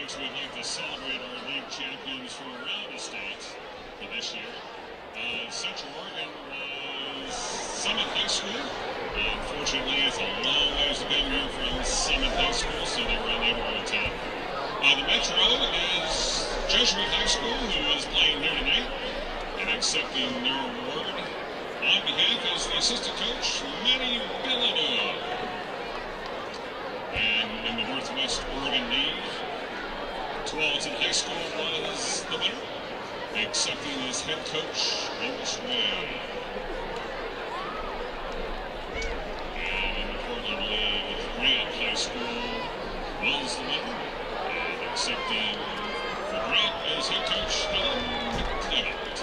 folks, we'd like to celebrate our league champions from around the state for this year. Central Oregon was Summit High School. Unfortunately, it's a long ways to come here from Summit High School, so they were unable to attend. The Metro is Jesuit High School, who is playing here tonight and accepting their award. On behalf is the assistant coach, Manny Billado. And in the Northwest Oregon League, Tualatin High School was the winner, accepting as head coach, Oswego. And in the Portland League, Grant High School was the winner, and accepting for Grant as head coach, McClement.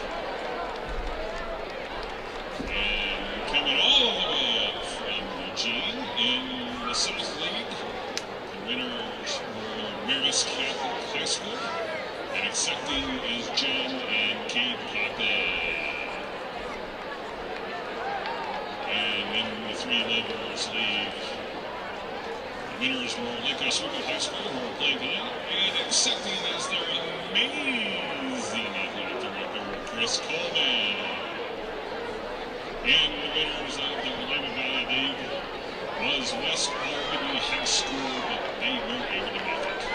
And coming all the way up from Eugene in the South League, the winners were Marist Catholic High School, and accepting is Jen and Kate Papa. And in the Three Levels League, the winners were Lake Oswego High School, who are playing tonight, and accepting as their amazing athletic director, Chris Coleman. And the winners of the Willamette Valley League was West Albany High School, but they weren't able to make it.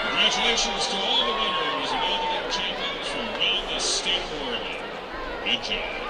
Congratulations to all the winners and all the league champions from around the state of Oregon. Good job.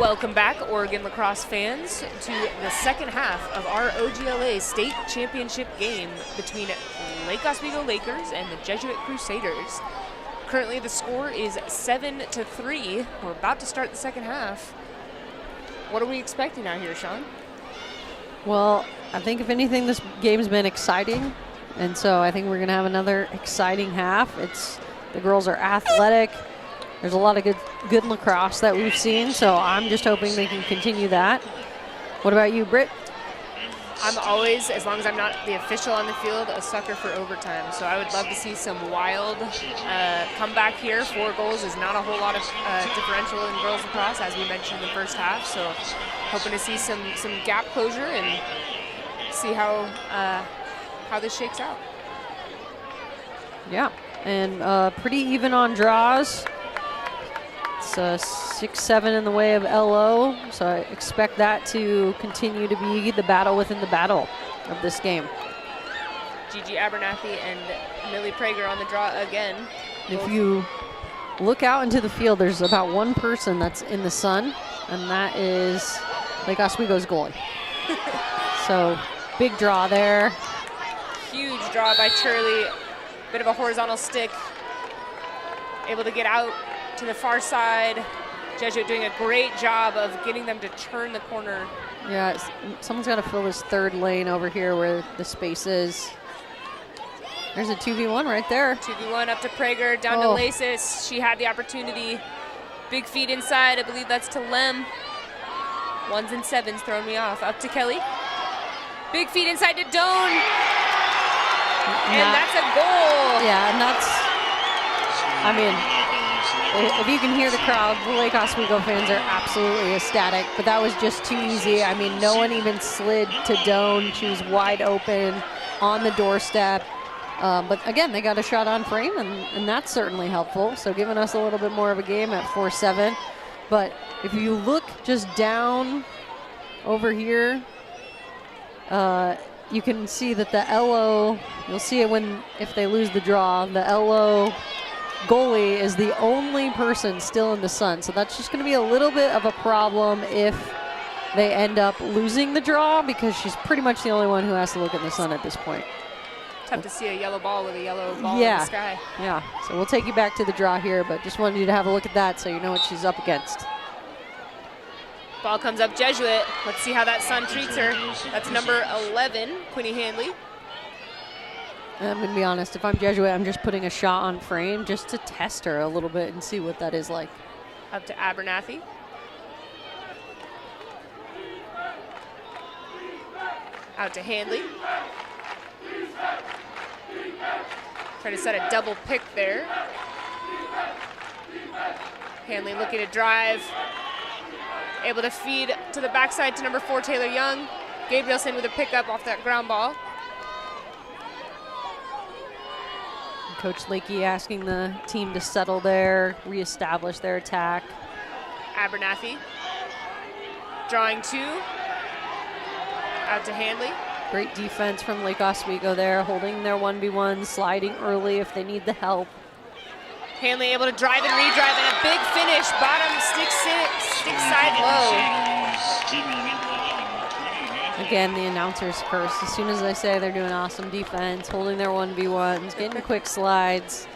Welcome back, Oregon lacrosse fans, to the second half of our OGLA state championship game between Lake Oswego Lakers and the Jesuit Crusaders. Currently the score is 7-3. We're about to start the second half. What are we expecting out here, Sean? Well, I think if anything, this game's been exciting. And so I think we're going to have another exciting half. The girls are athletic. There's a lot of good lacrosse that we've seen, so I'm just hoping they can continue that. What about you, Britt? I'm always, as long as I'm not the official on the field, a sucker for overtime. So I would love to see some wild comeback here. 4 goals is not a whole lot of differential in girls lacrosse, as we mentioned in the first half. So hoping to see some gap closure and see how this shakes out. Yeah, and pretty even on draws. It's 6-7 in the way of LO, so I expect that to continue to be the battle within the battle of this game. Gigi Abernathy and Millie Prager on the draw again. If you look out into the field, there's about one person that's in the sun, and that is Lake Oswego's goalie. So big draw there. Huge draw by Turley. Bit of a horizontal stick. Able to get out to the far side. Jesuit doing a great job of getting them to turn the corner. Yeah, someone's got to fill this third lane over here where the space is. There's a 2v1 right there. 2v1 up to Prager, down to Lasis. She had the opportunity. Big feed inside. I believe that's to Lem. 1s and 7s throwing me off. Up to Kelly. Big feed inside to Doan. And that's a goal. Yeah, and that's, I mean, if you can hear the crowd, the Lake Oswego fans are absolutely ecstatic, but that was just too easy. I mean, no one even slid to Doan. She was wide open on the doorstep. But again, they got a shot on frame, and that's certainly helpful. So giving us a little bit more of a game at 4-7. But if you look just down over here, you can see that the LO, you'll see it if they lose the draw, the LO goalie is the only person still in the sun. So that's just going to be a little bit of a problem if they end up losing the draw, because she's pretty much the only one who has to look in the sun at this point. Tough to see a yellow ball with a yellow ball in the sky. Yeah, so we'll take you back to the draw here, but just wanted you to have a look at that so you know what she's up against. Ball comes up Jesuit. Let's see how that sun treats her. That's number 11, Quinny Handley. I'm going to be honest, if I'm Jesuit, I'm just putting a shot on frame just to test her a little bit and see what that is like. Up to Abernathy. Out to Handley. Trying to set a double pick there. Handley looking to drive. Able to feed to the backside to number 4, Taylor Young. Gabrielson with a pickup off that ground ball. Coach Lakey asking the team to settle there, reestablish their attack. Abernathy drawing 2. Out to Handley. Great defense from Lake Oswego there, holding their 1v1, sliding early if they need the help. Handley able to drive and redrive, and a big finish, bottom stick side low. Again, the announcers curse. As soon as I say they're doing awesome defense, holding their 1v1s, getting quick slides.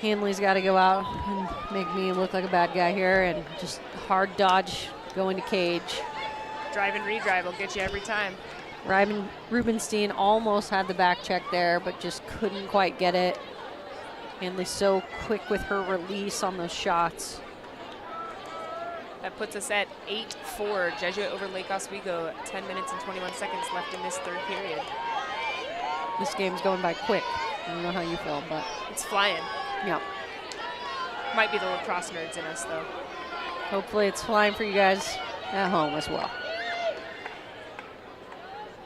Handley's got to go out and make me look like a bad guy here, and just hard dodge going to cage. Drive and redrive will get you every time. Rubenstein almost had the back check there, but just couldn't quite get it. Handley's so quick with her release on those shots. That puts us at 8-4. Jesuit over Lake Oswego. 10 minutes and 21 seconds left in this third period. This game's going by quick. I don't know how you feel, but it's flying. Yeah. Might be the lacrosse nerds in us, though. Hopefully it's flying for you guys at home as well.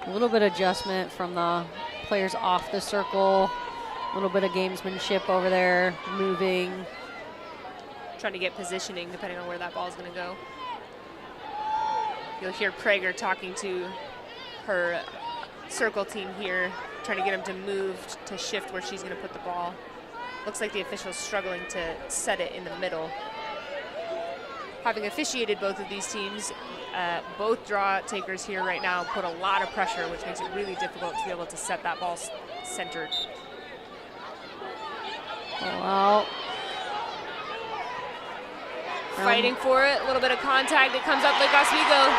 A little bit of adjustment from the players off the circle. A little bit of gamesmanship over there, moving. Trying to get positioning depending on where that ball is going to go. You'll hear Prager talking to her circle team here, trying to get them to move to shift where she's going to put the ball. Looks like the official's struggling to set it in the middle. having officiated both of these teams, both draw takers here right now put a lot of pressure, which makes it really difficult to be able to set that ball centered. Well, fighting for it, a little bit of contact. It comes up like Oswego.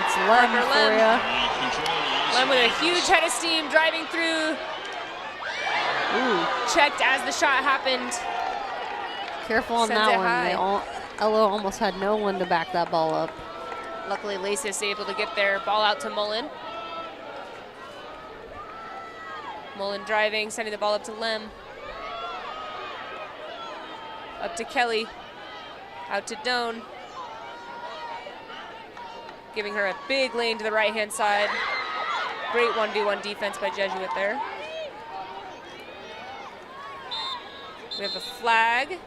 it's Lem for you. Lem with a huge head of steam driving through. Ooh, Checked as the shot happened. careful on Sends that it one. high. Elo almost had no one to back that ball up. Luckily, Lasis able to get their ball out to Mullen. Mullen driving, sending the ball up to Lem. Up to Kelly. Out to Doan. Giving her a big lane to the right-hand side. Great 1v1 defense by Jesuit there. We have a flag.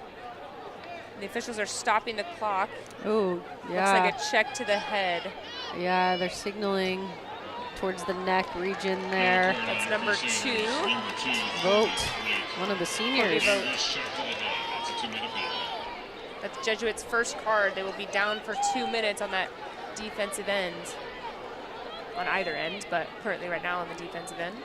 The officials are stopping the clock. Ooh, yeah. Looks like a check to the head. Yeah, they're signaling towards the neck region there. That's number 2. Vote. One of the seniors. Vote. That's Jesuit's first card. They will be down for 2 minutes on that defensive end. On either end, but currently right now on the defensive end.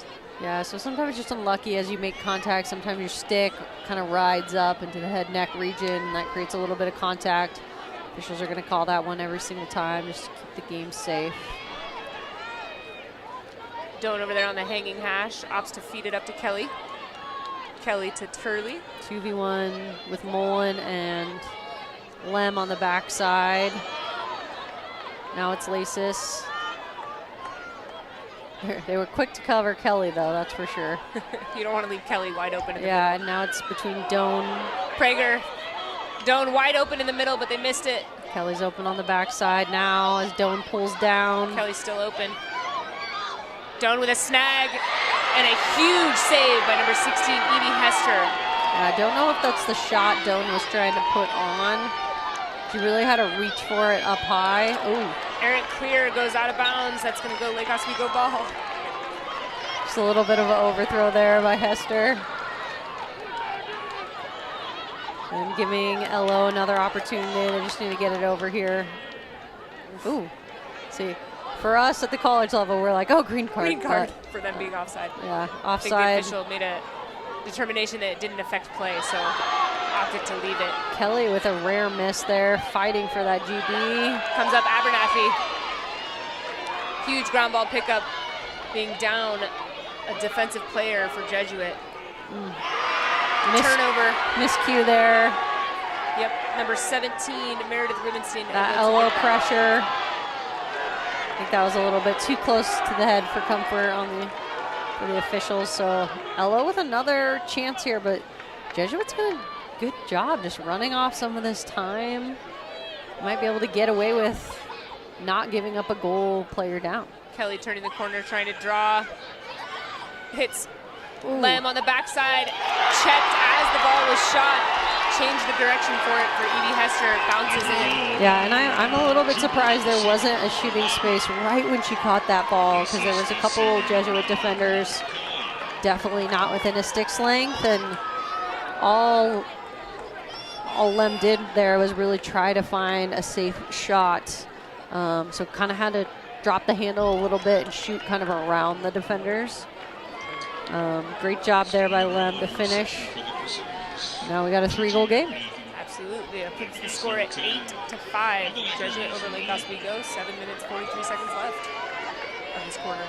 Yeah, so sometimes just unlucky as you make contact. Sometimes your stick kind of rides up into the head neck region, and that creates a little bit of contact. Officials are going to call that one every single time just to keep the game safe. Doan over there on the hanging hash, opts to feed it up to Kelly. Kelly to Turley. 2v1 with Mullen and Lem on the backside. Now it's Lasis. They were quick to cover Kelly, though, that's for sure. You don't want to leave Kelly wide open in the Yeah, middle. and now it's between Doan. Prager. Doan wide open in the middle, but they missed it. Kelly's open on the backside now as Doan pulls down. Kelly's still open. Doan with a snag and a huge save by number 16, Evie Hester. I don't know if that's the shot Doan was trying to put on. She really had to reach for it up high. Ooh. Eric Clear goes out of bounds. That's going to go Lake Oswego ball. Just a little bit of an overthrow there by Hester. And giving Elo another opportunity. They just need to get it over here. Ooh. See, for us at the college level, we're like, oh, green card. Green card for them being offside. Yeah, I think the offside. official made a determination that it didn't affect play, so opted to leave it. Kelly with a rare miss there, fighting for that GB. Comes up Abernathy. Huge ground ball pickup, being down a defensive player for Jesuit. Turnover. Miscue there. Yep, number 17, Meredith Rubenstein. That Elo pressure. I think that was a little bit too close to the head for comfort for the officials. So Elo with another chance here, but Jesuit's going to good job just running off some of this time. Might be able to get away with not giving up a goal player down. Kelly turning the corner, trying to draw. Hits Ooh. Lem on the backside. Checked as the ball was shot. Changed the direction for it for Evie Hester. Bounces in. Yeah, and I'm a little bit surprised there wasn't a shooting space right when she caught that ball, because there was a couple Jesuit defenders definitely not within a stick's length, and all Lem did there was really try to find a safe shot. So kind of had to drop the handle a little bit and shoot kind of around the defenders. Great job there by Lem to finish. Now we got a 3-goal game. Absolutely. It puts the score at 8-5. Jesuit over Lake Oswego. 7 minutes, 43 seconds left of this quarter.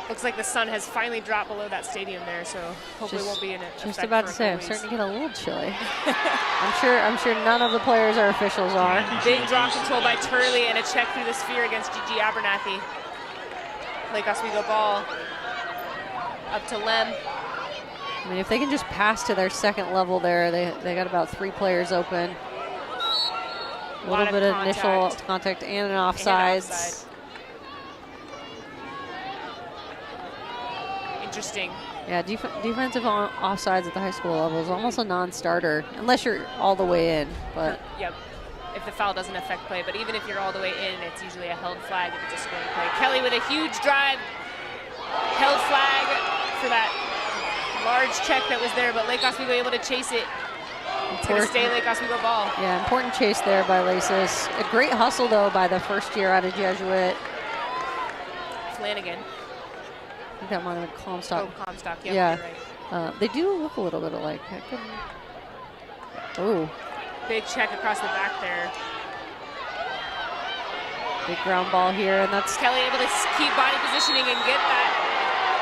Looks like the sun has finally dropped below that stadium there, so hopefully won't be in it. Just about to say, I'm starting to get a little chilly. I'm sure none of the players or officials are. Big draw control by Turley and a check through the sphere against Gigi Abernathy. Lake Oswego ball up to Lem. I mean, if they can just pass to their second level there, they got about 3 players open. A little bit of initial contact and an offsides. Interesting. Yeah, defensive offsides at the high school level is almost a non-starter, unless you're all the way in. But yep, if the foul doesn't affect play. But even if you're all the way in, it's usually a held flag if it's a scoring play. Kelly with a huge drive. Held flag for that large check that was there, but Lake Oswego able to chase it. It's going to stay Lake Oswego ball. Yeah, important chase there by Laces. A great hustle, though, by the first year out of Jesuit. Flanagan. I think that might have been Comstock. Oh, Comstock. Yep, Yeah. You're right. They do look a little bit alike. Oh, Big check across the back there. big ground ball here, and that's Kelly able to keep body positioning and get that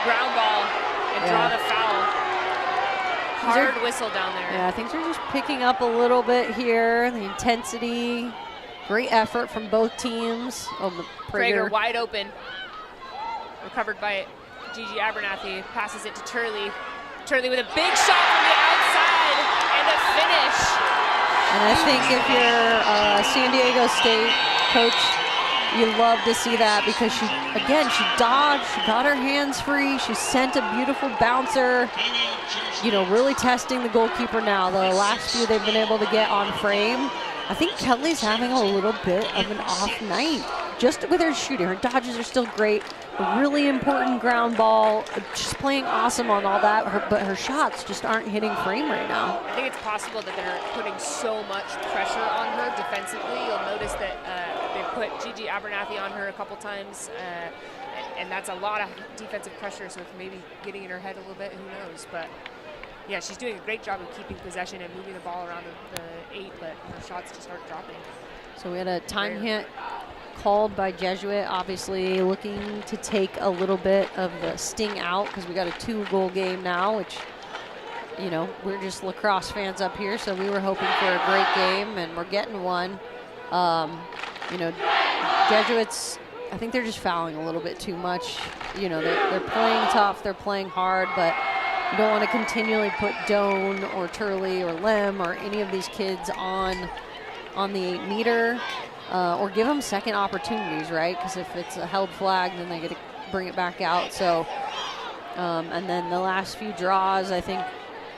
ground ball and draw the foul. Hard whistle down there. yeah. Things are just picking up a little bit here. The intensity, great effort from both teams. Oh, Prager wide open. Recovered by Gigi Abernathy. Passes it to Turley. Turley with a big shot from the outside and a finish. And I think if you're San Diego State coach, you love to see that because she dodged, she got her hands free, she sent a beautiful bouncer, really testing the goalkeeper now. The last few they've been able to get on frame. I think Kelly's having a little bit of an off night just with her shooting. Her dodges are still great. A really important ground ball. She's playing awesome on all that, but her shots just aren't hitting frame right now. I think it's possible that they're putting so much pressure on her defensively. You'll notice that they put Gigi Abernathy on her a couple times, and that's a lot of defensive pressure, so it's maybe getting in her head a little bit, who knows. But yeah, she's doing a great job of keeping possession and moving the ball around the 8, but her shots just aren't dropping. So we had a time hit called by Jesuit, obviously looking to take a little bit of the sting out because we got a 2-goal game now, which, we're just lacrosse fans up here, so we were hoping for a great game, and we're getting one. Jesuits, I think they're just fouling a little bit too much. They're playing tough, they're playing hard, but you don't want to continually put Doan or Turley or Lem or any of these kids on the 8-meter. Or give them second opportunities, right? Because if it's a held flag, then they get to bring it back out. So, and then the last few draws, I think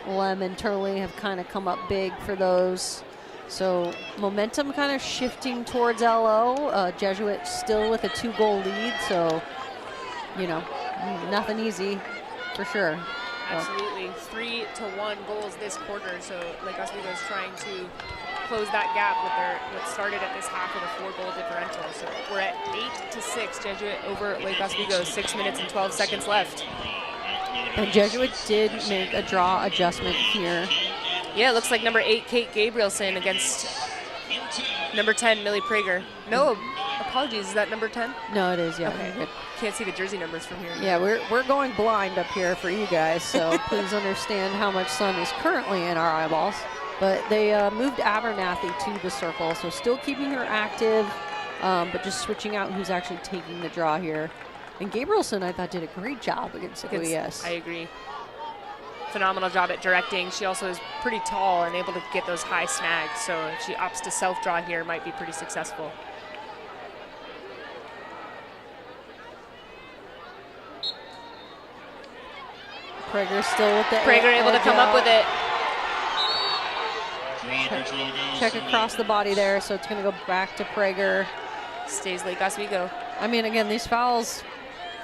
Lem and Turley have kind of come up big for those. So momentum kind of shifting towards LO. Jesuit still with a 2-goal lead. So, nothing easy for sure. Absolutely. 3-1 goals this quarter. So Lake Oswego is trying to close that gap with what started at this half with a 4-goal differential. So we're at 8-6. Jesuit over Lake Oswego. 6 minutes and 12 seconds left. And Jesuit did make a draw adjustment here. Yeah, it looks like number 8, Kate Gabrielson, against number 10, Millie Prager. No, apologies. Is that number 10? No, it is. Yeah. Okay. Can't see the jersey numbers from here. Yeah, we're going blind up here for you guys, so please understand how much sun is currently in our eyeballs. But they moved Abernathy to the circle, so still keeping her active, but just switching out who's actually taking the draw here. And Gabrielson, I thought, did a great job against OES. I agree. Phenomenal job at directing. She also is pretty tall and able to get those high snags, so if she opts to self-draw here, might be pretty successful. Prager still with the Prager able to come up with it. Check across the body there, so it's going to go back to Prager. Stays Lake Oswego. I mean, again, these fouls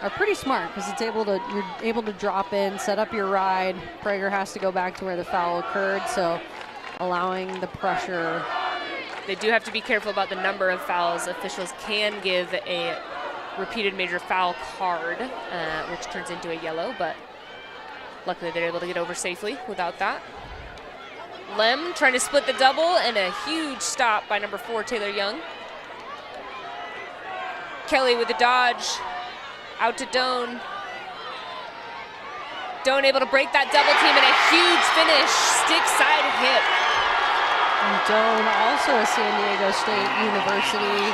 are pretty smart because you're able to drop in, set up your ride. Prager has to go back to where the foul occurred, so allowing the pressure. They do have to be careful about the number of fouls. Officials can give a repeated major foul card, which turns into a yellow, but luckily they're able to get over safely without that. Lem trying to split the double, and a huge stop by number 4, Taylor Young. Kelly with the dodge, out to Doan. Doan able to break that double team, and a huge finish, stick side hip. And Doan, also a San Diego State University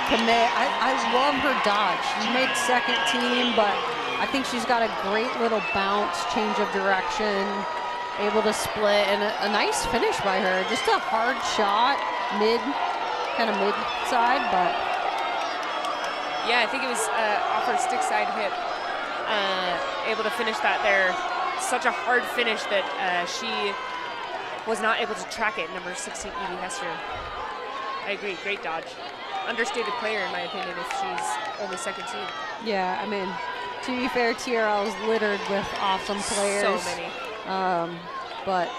commit. I love her dodge. She made second team, but I think she's got a great little bounce, change of direction, able to split, and a nice finish by her. Just a hard shot, kind of mid side, but. Yeah, I think it was off her stick side hip, able to finish that there. Such a hard finish that she was not able to track it, number 16, Evie Hester. I agree, great dodge. Understated player, in my opinion, if she's only second team. Yeah, I mean, to be fair, TRL is littered with awesome players. So many. But,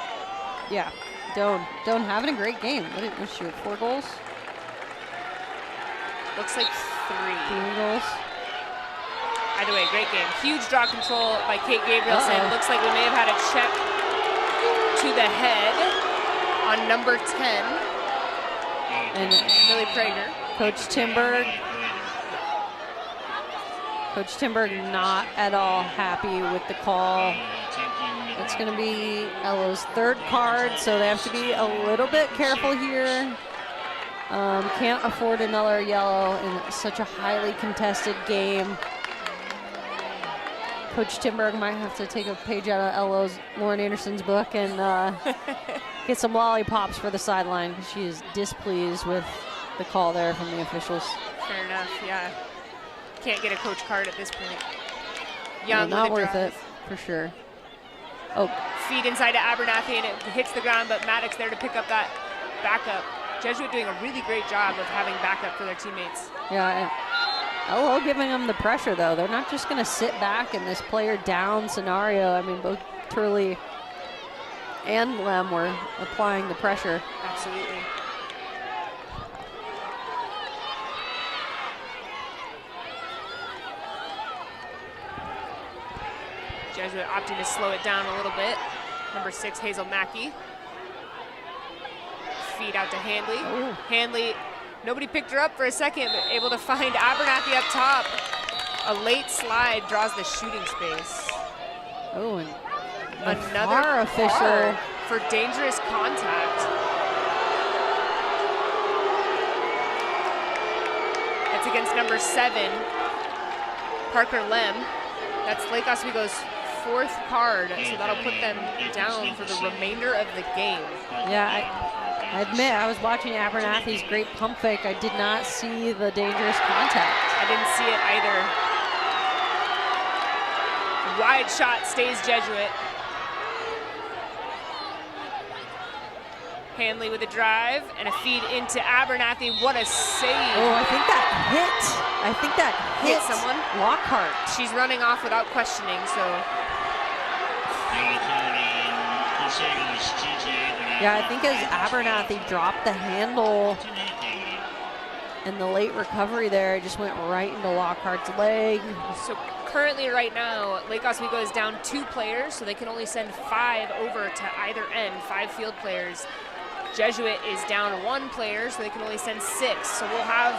yeah, Doan having a great game. What was she at 4 goals? Looks like 3. 3 goals. Either way, great game. Huge draw control by Kate Gabrielson. Looks like we may have had a check to the head on number 10. And Millie Prager. Coach Timberg not at all happy with the call. It's going to be Ella's 3rd card, so they have to be a little bit careful here. Can't afford another yellow in such a highly contested game. Coach Timberg might have to take a page out of Ella's Lauren Anderson's book and get some lollipops for the sideline because she is displeased with the call there from the officials. Fair enough, yeah. Can't get a coach card at this point. Young, not with a worth drive. it, for sure. Oh, Feed inside to Abernathy, and it hits the ground, but Maddox there to pick up that backup. Jesuit doing a really great job of having backup for their teammates. yeah. LO giving them the pressure, though. They're not just going to sit back in this player down scenario. I mean, both Turley and Lem were applying the pressure. Absolutely. Jesuit opting to slow it down a little bit. Number 6, Hazel Mackey. Feed out to Handley. Ooh. Handley, nobody picked her up for a second, but able to find Abernathy up top. A late slide draws the shooting space. Oh, and Another VAR official card for dangerous contact. That's against number 7, Parker Lem. That's Lake Oswego's 4th card, so that'll put them down for the remainder of the game. Yeah, I admit I was watching Abernathy's great pump fake. I did not see the dangerous contact. I didn't see it either. Wide shot stays Jesuit. Hanley with a drive and a feed into Abernathy. What a save. Oh, I think that hit someone. Lockhart. She's running off without questioning, so. Yeah, I think as Abernathy dropped the handle and the late recovery there, it just went right into Lockhart's leg. So currently right now, Lake Oswego is down 2 players, so they can only send 5 over to either end, 5 field players. Jesuit is down 1 player, so they can only send 6. So we'll have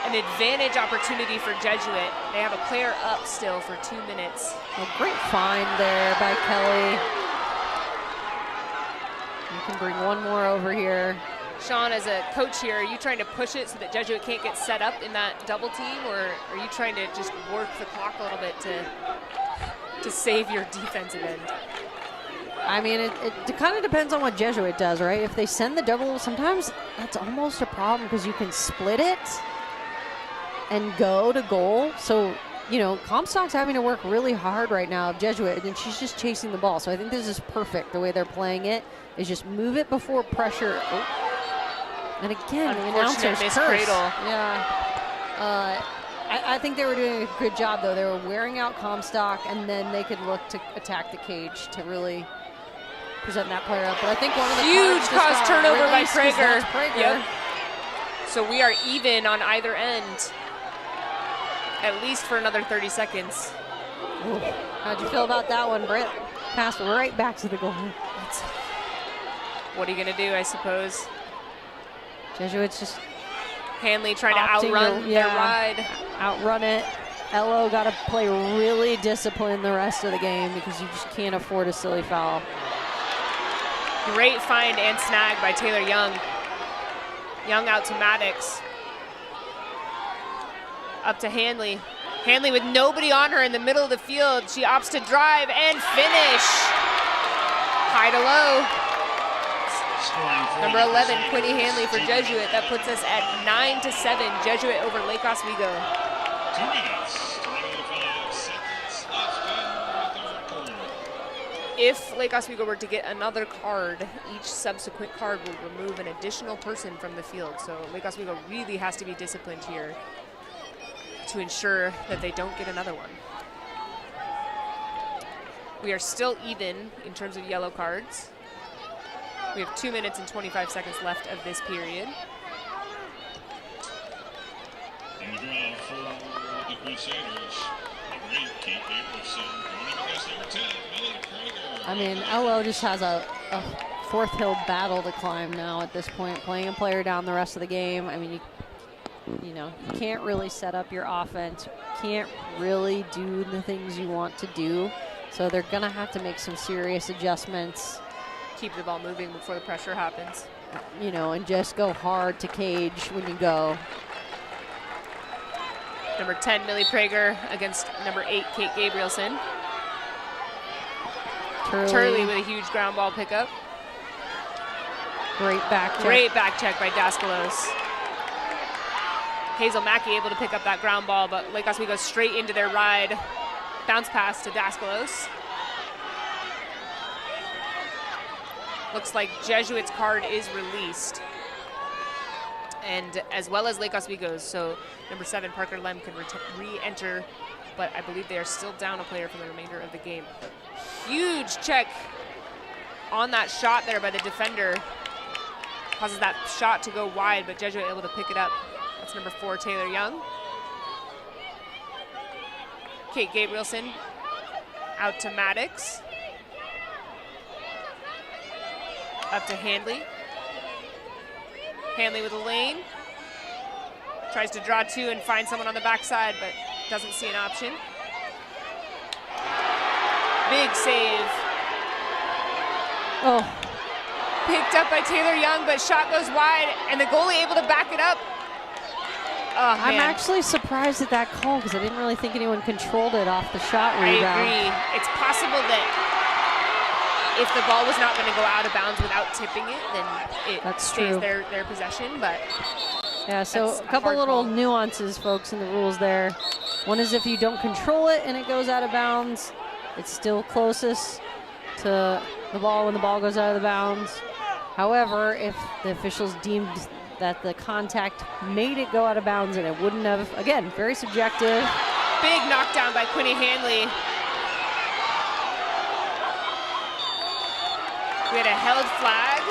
an advantage opportunity for Jesuit. They have a player up still for 2 minutes. A great find there by Kelly. You can bring one more over here. Sean, as a coach here, are you trying to push it so that Jesuit can't get set up in that double team, or are you trying to just work the clock a little bit to save your defensive end? I mean, it kind of depends on what Jesuit does, right? If they send the double, sometimes that's almost a problem because you can split it and go to goal. So, you know, Comstock's having to work really hard right now of Jesuit, and she's just chasing the ball. So I think this is perfect. The way they're playing it is just move it before pressure. Oh. And again, the announcer's curse. Yeah. I think they were doing a good job, though. They were wearing out Comstock, and then they could look to attack the cage to really present that player up. But I think one of the huge cause turnover by Prager. Yep. So we are even on either end, at least for another 30 seconds. Ooh. How'd you feel about that one, Britt? Passed right back to the goal. What are you going to do, I suppose? Jesuits just Hanley trying to outrun their ride. Outrun it. LO got to play really disciplined the rest of the game because you just can't afford a silly foul. Great find and snag by Taylor Young. Young out to Maddox. Up to Hanley. Hanley with nobody on her in the middle of the field. She opts to drive and finish. High to low. Number 11, Quinny Hanley for Jesuit. That puts us at 9-7. Jesuit over Lake Oswego. 2 minutes, 25 seconds left in the third quarter. If Lake Oswego were to get another card, each subsequent card will remove an additional person from the field. So Lake Oswego really has to be disciplined here to ensure that they don't get another one. We are still even in terms of yellow cards. We have 2 minutes and 25 seconds left of this period. In the draw for the Crusaders, number 8, Kate Gabrielson, going up against number 10, Millie Prager. I mean, LO just has a fourth hill battle to climb now at this point, playing a player down the rest of the game. I mean, you know, you can't really set up your offense, can't really do the things you want to do. So they're going to have to make some serious adjustments. Keep the ball moving before the pressure happens. You know, and just go hard to cage when you go. Number 10, Millie Prager against number 8, Kate Gabrielson. Turley with a huge ground ball pickup. Great back check. Great back check by Daskalos. Hazel Mackey able to pick up that ground ball, but Lake Oswego straight into their ride. Bounce pass to Daskalos. Looks like Jesuit's card is released. And as well as Lake Oswego's, so number 7, Parker Lem, can re-enter, but I believe they are still down a player for the remainder of the game. Huge check on that shot there by the defender. Causes that shot to go wide, but Jesuit able to pick it up. That's number 4, Taylor Young. Kate Gabrielson out to Maddox. Up to Handley. Handley with a lane. Tries to draw 2 and find someone on the backside, but doesn't see an option. Big save. Oh. Picked up by Taylor Young, but shot goes wide, and the goalie able to back it up. Oh, man. I'm actually surprised at that call because I didn't really think anyone controlled it off the shot rebound. I agree. It's possible that if the ball was not going to go out of bounds without tipping it, then it stays their possession. But yeah, so a couple little nuances, folks, in the rules there. One is if you don't control it and it goes out of bounds, it's still closest to the ball when the ball goes out of the bounds. However, if the officials deemed that the contact made it go out of bounds and it wouldn't have, again, very subjective. Big knockdown by Quinny Handley. We had a held flag,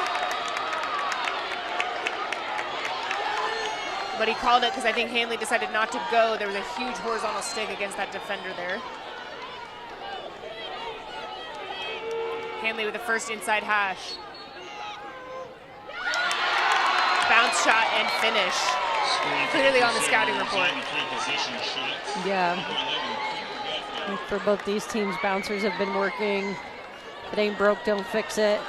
but he called it because I think Handley decided not to go. There was a huge horizontal stick against that defender there. Handley with the first inside hash. Bounce shot and finish. Clearly on the scouting report. Yeah. For both these teams, bouncers have been working. If it ain't broke, don't fix it.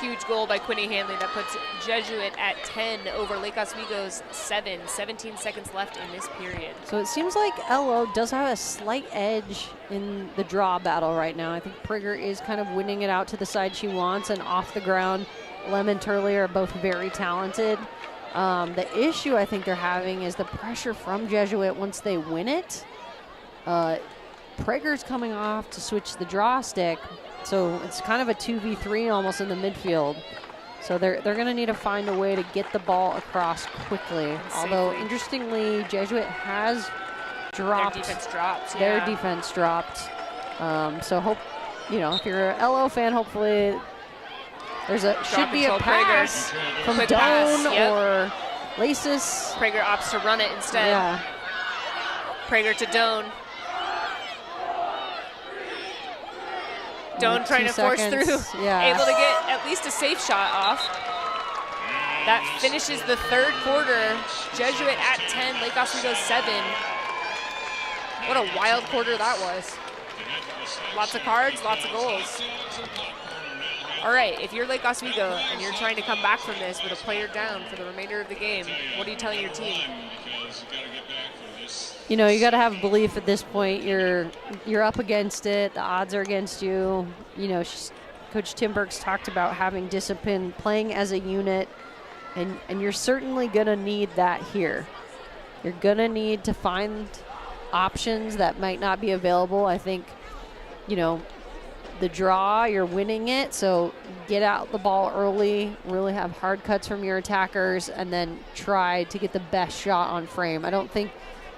Huge goal by Quinny Handley that puts Jesuit at 10 over Lake Oswego's 7. 17 seconds left in this period. So it seems like LO does have a slight edge in the draw battle right now. I think Prager is kind of winning it out to the side she wants, and off the ground, Lem and Turley are both very talented. The issue I think they're having is the pressure from Jesuit once they win it. Prager's coming off to switch the draw stick, so it's kind of a 2v3 almost in the midfield. So they're going to need to find a way to get the ball across quickly. Although, interestingly, Jesuit has dropped. Their defense dropped. Their defense dropped. So hope, you know, if you're a LO fan, hopefully should be a pass from Quick Doan pass, yep. or Lasis. Prager opts to run it instead. Yeah. Prager to Doan. Doan trying to force through. Yeah. Able to get at least a safe shot off. That finishes the third quarter. Jesuit at 10, Lake Oswego 7. What a wild quarter that was. Lots of cards, lots of goals. All right, if you're Lake Oswego and you're trying to come back from this with a player down for the remainder of the game, what are you telling your team? You know, you got to have belief at this point. You're up against it. The odds are against you. You know, Coach Tim Burke's talked about having discipline, playing as a unit, and you're certainly going to need that here. You're going to need to find options that might not be available. I think, you know, the draw, you're winning it, so get out the ball early, really have hard cuts from your attackers, and then try to get the best shot on frame. I don't think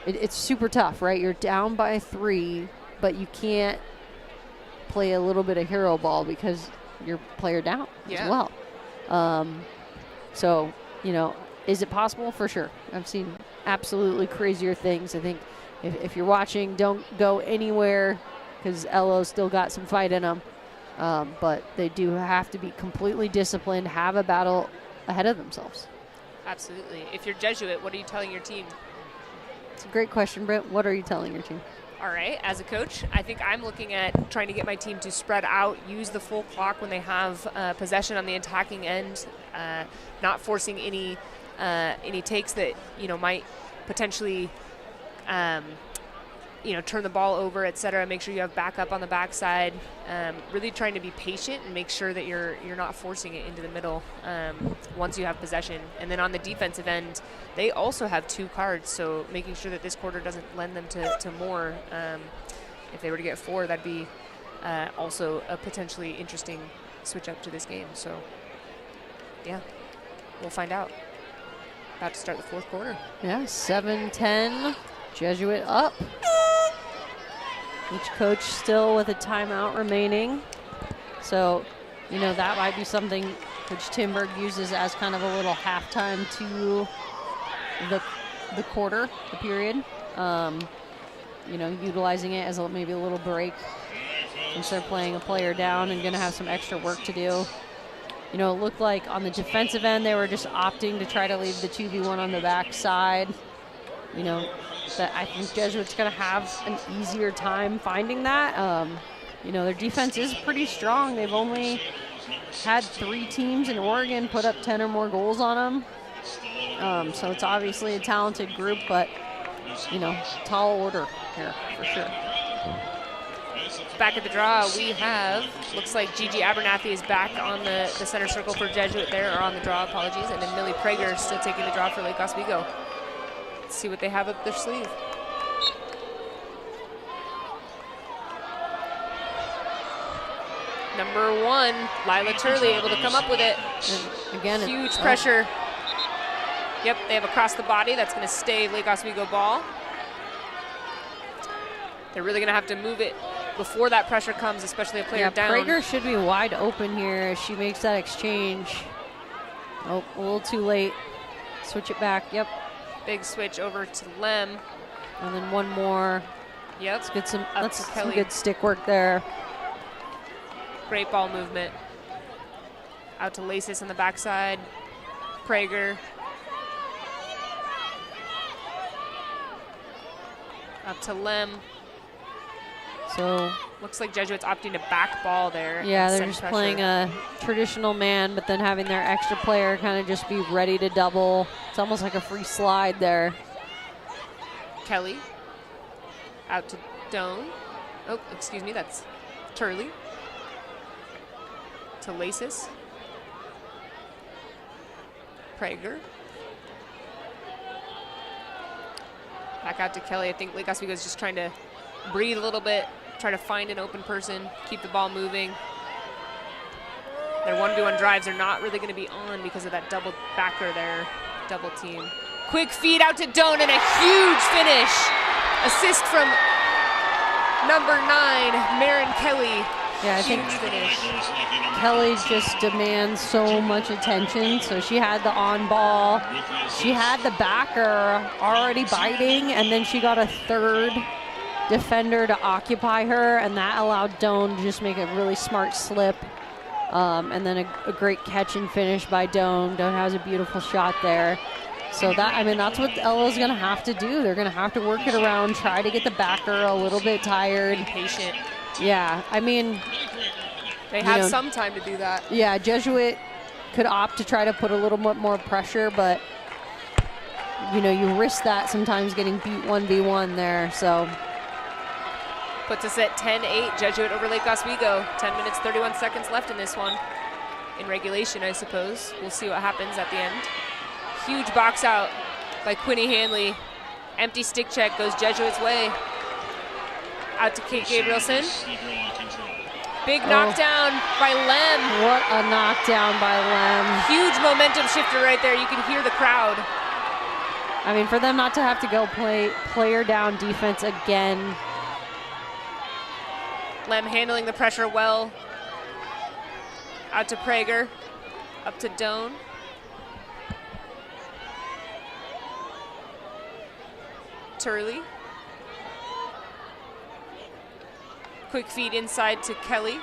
it's super tough, right? You're down by 3, but you can't play a little bit of hero ball because your player down Yeah. as well. So, you know, is it possible? For sure. I've seen absolutely crazier things. I think if you're watching, don't go anywhere because LO's still got some fight in them. But they do have to be completely disciplined, have a battle ahead of themselves. Absolutely. If you're Jesuit, what are you telling your team? It's a great question, Britt. What are you telling your team? All right, as a coach, I think I'm looking at trying to get my team to spread out, use the full clock when they have possession on the attacking end, not forcing any takes that, you know, might potentially, you know, turn the ball over, et cetera. Make sure you have backup on the backside. Really trying to be patient and make sure that you're not forcing it into the middle once you have possession. And then on the defensive end, they also have 2 cards, so making sure that this quarter doesn't lend them to more. If they were to get 4, that'd be also a potentially interesting switch up to this game. So, yeah, we'll find out. About to start the 4th quarter. Yeah, 7-10, Jesuit up. Each coach still with a timeout remaining. So, you know, that might be something Coach Timberg uses as kind of a little halftime to the quarter, the period. You know, utilizing it as maybe a little break since they're playing a player down and going to have some extra work to do. You know, it looked like on the defensive end, they were just opting to try to leave the 2v1 on the backside. You know, that I think Jesuit's going to have an easier time finding that. You know, their defense is pretty strong. They've only had 3 teams in Oregon put up 10 or more goals on them. So it's obviously a talented group, but, you know, tall order here for sure. Back at the draw, we have, looks like Gigi Abernathy is back on the center circle for Jesuit there, or on the draw, apologies, and then Millie Prager still taking the draw for Lake Oswego. Let's see what they have up their sleeve. Number 1, Lila Turley able to come up with it. And again, huge pressure. Yep, they have across the body. That's going to stay Lake Oswego ball. They're really going to have to move it before that pressure comes, especially a player down. Prager should be wide open here as she makes that exchange. Oh, a little too late. Switch it back. Yep. Big switch over to Lem. And then one more. Yep. That's some good stick work there. Great ball movement. Out to Lasis on the backside. Prager. Up to Lem. So looks like Jesuit's opting to back ball there. Yeah, they're just playing a traditional man, but then having their extra player kind of just be ready to double. It's almost like a free slide there. Kelly. Out to Doan. Oh, excuse me, that's Turley. To Lasis. Prager. Back out to Kelly. I think Lake Oswego is just trying to breathe a little bit, try to find an open person, keep the ball moving. Their 1v1 drives are not really going to be on because of that double backer there, double team. Quick feed out to Doan and a huge finish. Assist from number 9, Marin Kelly. Yeah, I think Kelly just demands so much attention. So she had the on ball. She had the backer already biting, and then she got a 3rd defender to occupy her, and that allowed Doan to just make a really smart slip. And then a great catch and finish by Doan. Doan has a beautiful shot there. So that, I mean, that's what LO's going to have to do. They're going to have to work it around, try to get the backer a little bit tired. Be patient. Yeah, I mean, they have some time to do that. Yeah, Jesuit could opt to try to put a little bit more pressure, but you know, you risk that sometimes getting beat 1v1 there. So puts us at 10-8, Jesuit over Lake Oswego. 10 minutes, 31 seconds left in this one. In regulation, I suppose. We'll see what happens at the end. Huge box out by Quinny Hanley. Empty stick check goes Jesuit's way. Out to Kate Gabrielson. Big knockdown by Lem. What a knockdown by Lem. Huge momentum shifter right there. You can hear the crowd. I mean, for them not to have to go play player down defense again. Lem handling the pressure well. Out to Prager. Up to Doan. Turley. Quick feed inside to Kelly.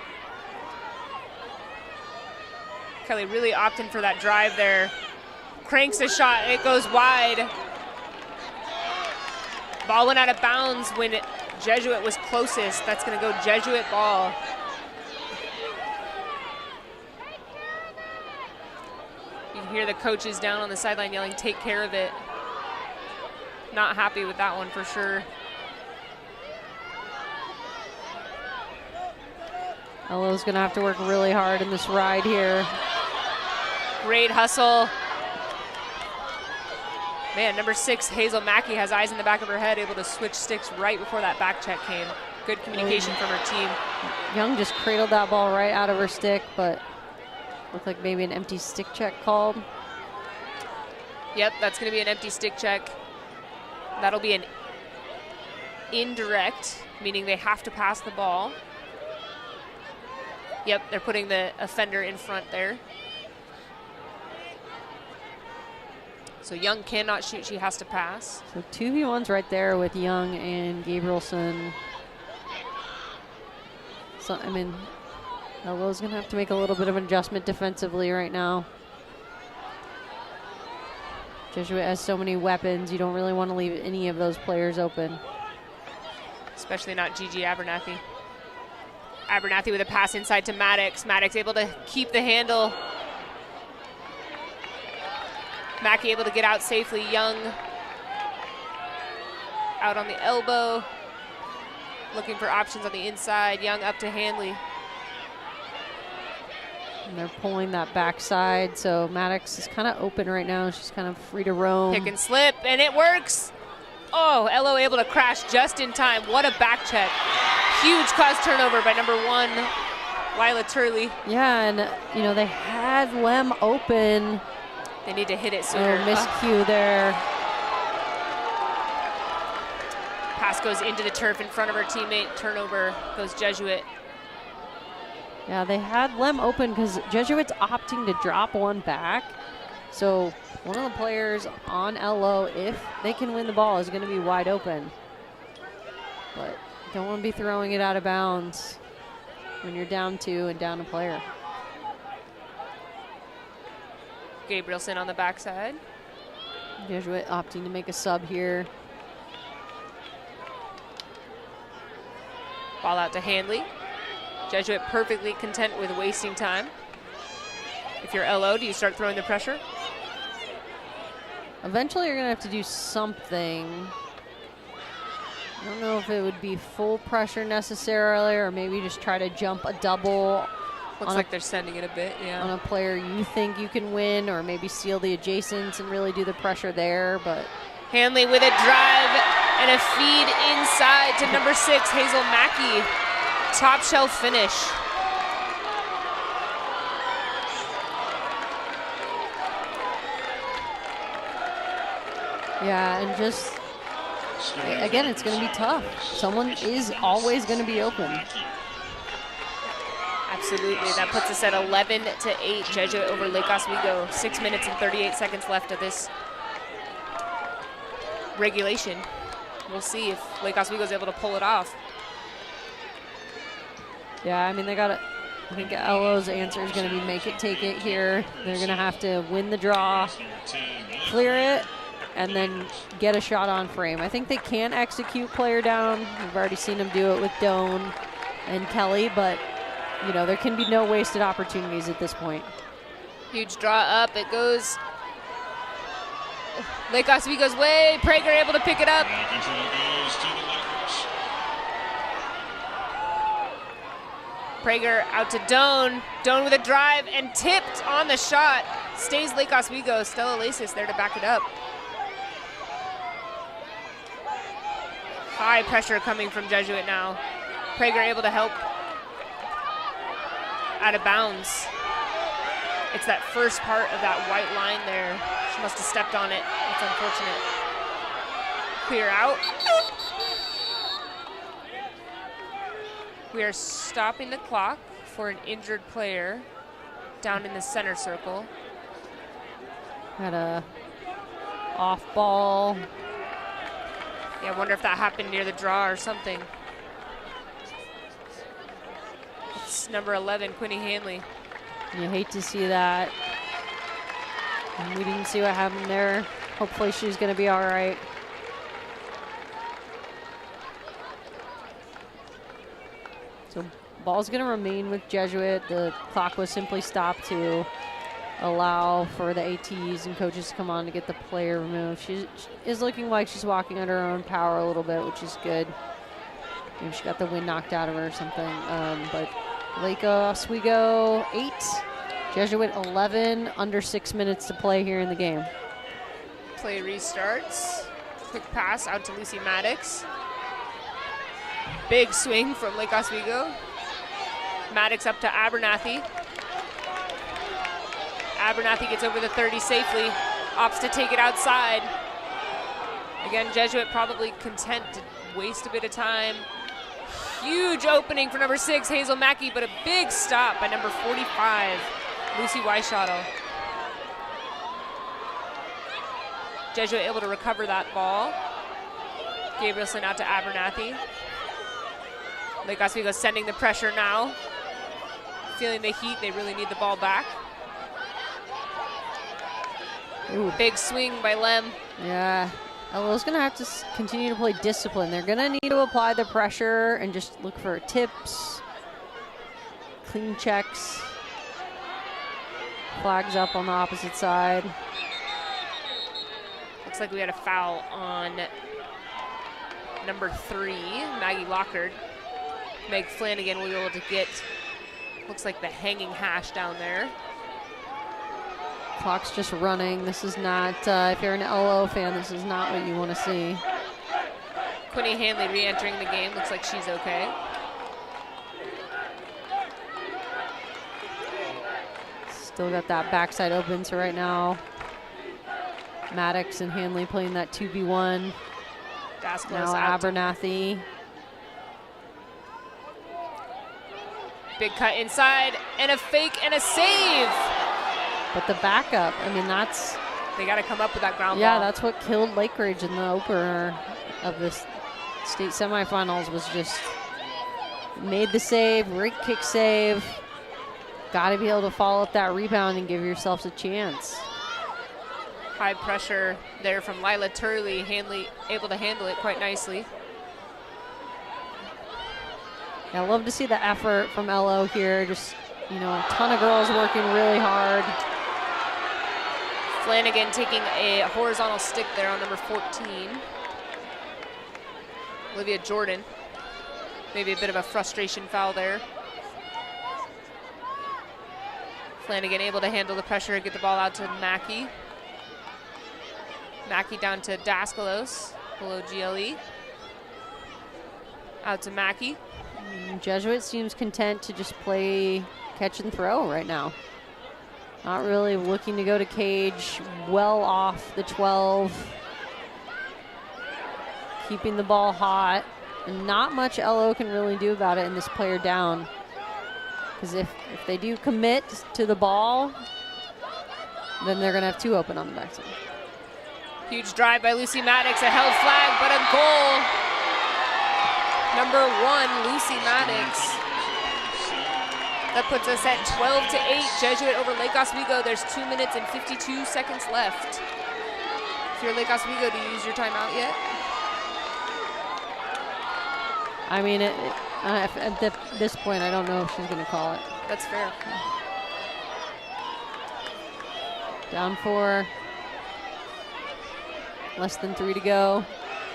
Kelly really opting for that drive there. Cranks a shot, it goes wide. Ball went out of bounds when Jesuit was closest. That's gonna go Jesuit ball. You can hear the coaches down on the sideline yelling, take care of it. Not happy with that one for sure. LO's gonna have to work really hard in this ride here. Great hustle. Man, number 6, Hazel Mackey has eyes in the back of her head, able to switch sticks right before that back check came. Good communication from her team. Young just cradled that ball right out of her stick, but looked like maybe an empty stick check called. Yep, that's gonna be an empty stick check. That'll be an indirect, meaning they have to pass the ball. Yep, they're putting the offender in front there. So Young cannot shoot, she has to pass. So 2v1s right there with Young and Gabrielson. So, I mean, LO's gonna have to make a little bit of an adjustment defensively right now. Jesuit has so many weapons, you don't really want to leave any of those players open. Especially not Gigi Abernathy. Abernathy with a pass inside to Maddox. Maddox able to keep the handle. Mackey able to get out safely. Young out on the elbow. Looking for options on the inside. Young up to Hanley. And they're pulling that backside, so Maddox is kind of open right now. She's kind of free to roam. Pick and slip, and it works. Oh, LO able to crash just in time. What a back check. Huge cause turnover by number 1, Lila Turley. Yeah, and you know, they had Lem open. They need to hit it sooner. Oh, miscue there. Pass goes into the turf in front of her teammate. Turnover goes Jesuit. Yeah, they had Lem open because Jesuit's opting to drop one back. So one of the players on LO, if they can win the ball, is going to be wide open. But don't want to be throwing it out of bounds when you're down 2 and down a player. Gabrielson on the backside. Jesuit opting to make a sub here. Ball out to Handley. Jesuit perfectly content with wasting time. If you're LO, do you start throwing the pressure? Eventually you're going to have to do something. I don't know if it would be full pressure necessarily, or maybe just try to jump a double. Looks like they're sending it a bit, yeah. On a player you think you can win, or maybe steal the adjacents and really do the pressure there, but. Hanley with a drive and a feed inside to number 6, Hazel Mackey. Top shelf finish. Yeah, and just, again, it's going to be tough. Someone is always going to be open. Absolutely, that puts us at 11-8, Jesuit over Lake Oswego. 6 minutes and 38 seconds left of this regulation. We'll see if Lake Oswego is able to pull it off. Yeah, I mean, they got to, I think LO's answer is going to be make it, take it here. They're going to have to win the draw, clear it, and then get a shot on frame. I think they can execute player down. We've already seen them do it with Doan and Kelly, but you know, there can be no wasted opportunities at this point. Huge draw up, it goes Lake Oswego's way. Prager able to pick it up. Prager out to Doan. Doan with a drive and tipped on the shot. Stays Lake Oswego. Stella Lasis there to back it up. High pressure coming from Jesuit now. Prager able to help. Out of bounds. It's that first part of that white line there. She must have stepped on it. It's unfortunate. Clear out. We are stopping the clock for an injured player. down in the center circle. Had a off ball. Yeah, I wonder if that happened near the draw or something. It's number 11, Quinny Hanley. You hate to see that. And we didn't see what happened there. Hopefully she's going to be all right. So ball's going to remain with Jesuit. The clock was simply stopped to allow for the ATs and coaches to come on to get the player removed. She is looking like she's walking under her own power a little bit, which is good. Maybe she got the wind knocked out of her or something. But Lake Oswego 8, Jesuit 11, under 6 minutes to play here in the game. Play restarts. Quick pass out to Lucy Maddox. Big swing from Lake Oswego. Maddox up to Abernathy. Abernathy gets over the 30 safely. Opts to take it outside. Again, Jesuit probably content to waste a bit of time. Huge opening for number 6, Hazel Mackey, but a big stop by number 45, Lucy Weishottle. Jesuit able to recover that ball. Gabrielson out to Abernathy. Lake Oswego sending the pressure now. Feeling the heat, they really need the ball back. Ooh. Big swing by Lem. Yeah, LO's gonna have to continue to play discipline. They're gonna need to apply the pressure and just look for tips, clean checks, flags up on the opposite side. Looks like we had a foul on number 3, Maggie Lockard. Meg Flanagan will be able to get, looks like the hanging hash down there. Clock's just running. This is not, if you're an LO fan, this is not what you want to see. Quinny Hanley re-entering the game. Looks like she's okay. Still got that backside open, so right now, Maddox and Hanley playing that 2v1. Now Abernathy. Big cut inside, and a fake, and a save! But the backup, I mean, that's... They got to come up with that ground ball. Yeah, that's what killed Lake Ridge in the opener of this state semifinals, was just made the save, rink kick save. Got to be able to follow up that rebound and give yourselves a chance. High pressure there from Lila Turley. Hanley able to handle it quite nicely. Yeah, I love to see the effort from LO here. Just, you know, a ton of girls working really hard. Flanagan taking a horizontal stick there on number 14. Olivia Jordan. Maybe a bit of a frustration foul there. Flanagan able to handle the pressure and get the ball out to Mackey. Mackey down to Daskalos, below GLE. Out to Mackey. Jesuit seems content to just play catch and throw right now. Not really looking to go to cage, well off the 12. Keeping the ball hot. And not much LO can really do about it in this player down. Because if they do commit to the ball, then they're gonna have 2 open on the backside. Huge drive by Lucy Maddox, a held flag, but a goal. Number 1, Lucy Maddox. That puts us at 12-8, Jesuit over Lake Oswego. There's 2 minutes and 52 seconds left. If you're Lake Oswego, do you use your timeout yet? I mean, at this point, I don't know if she's gonna call it. That's fair. Down 4. Less than 3 to go.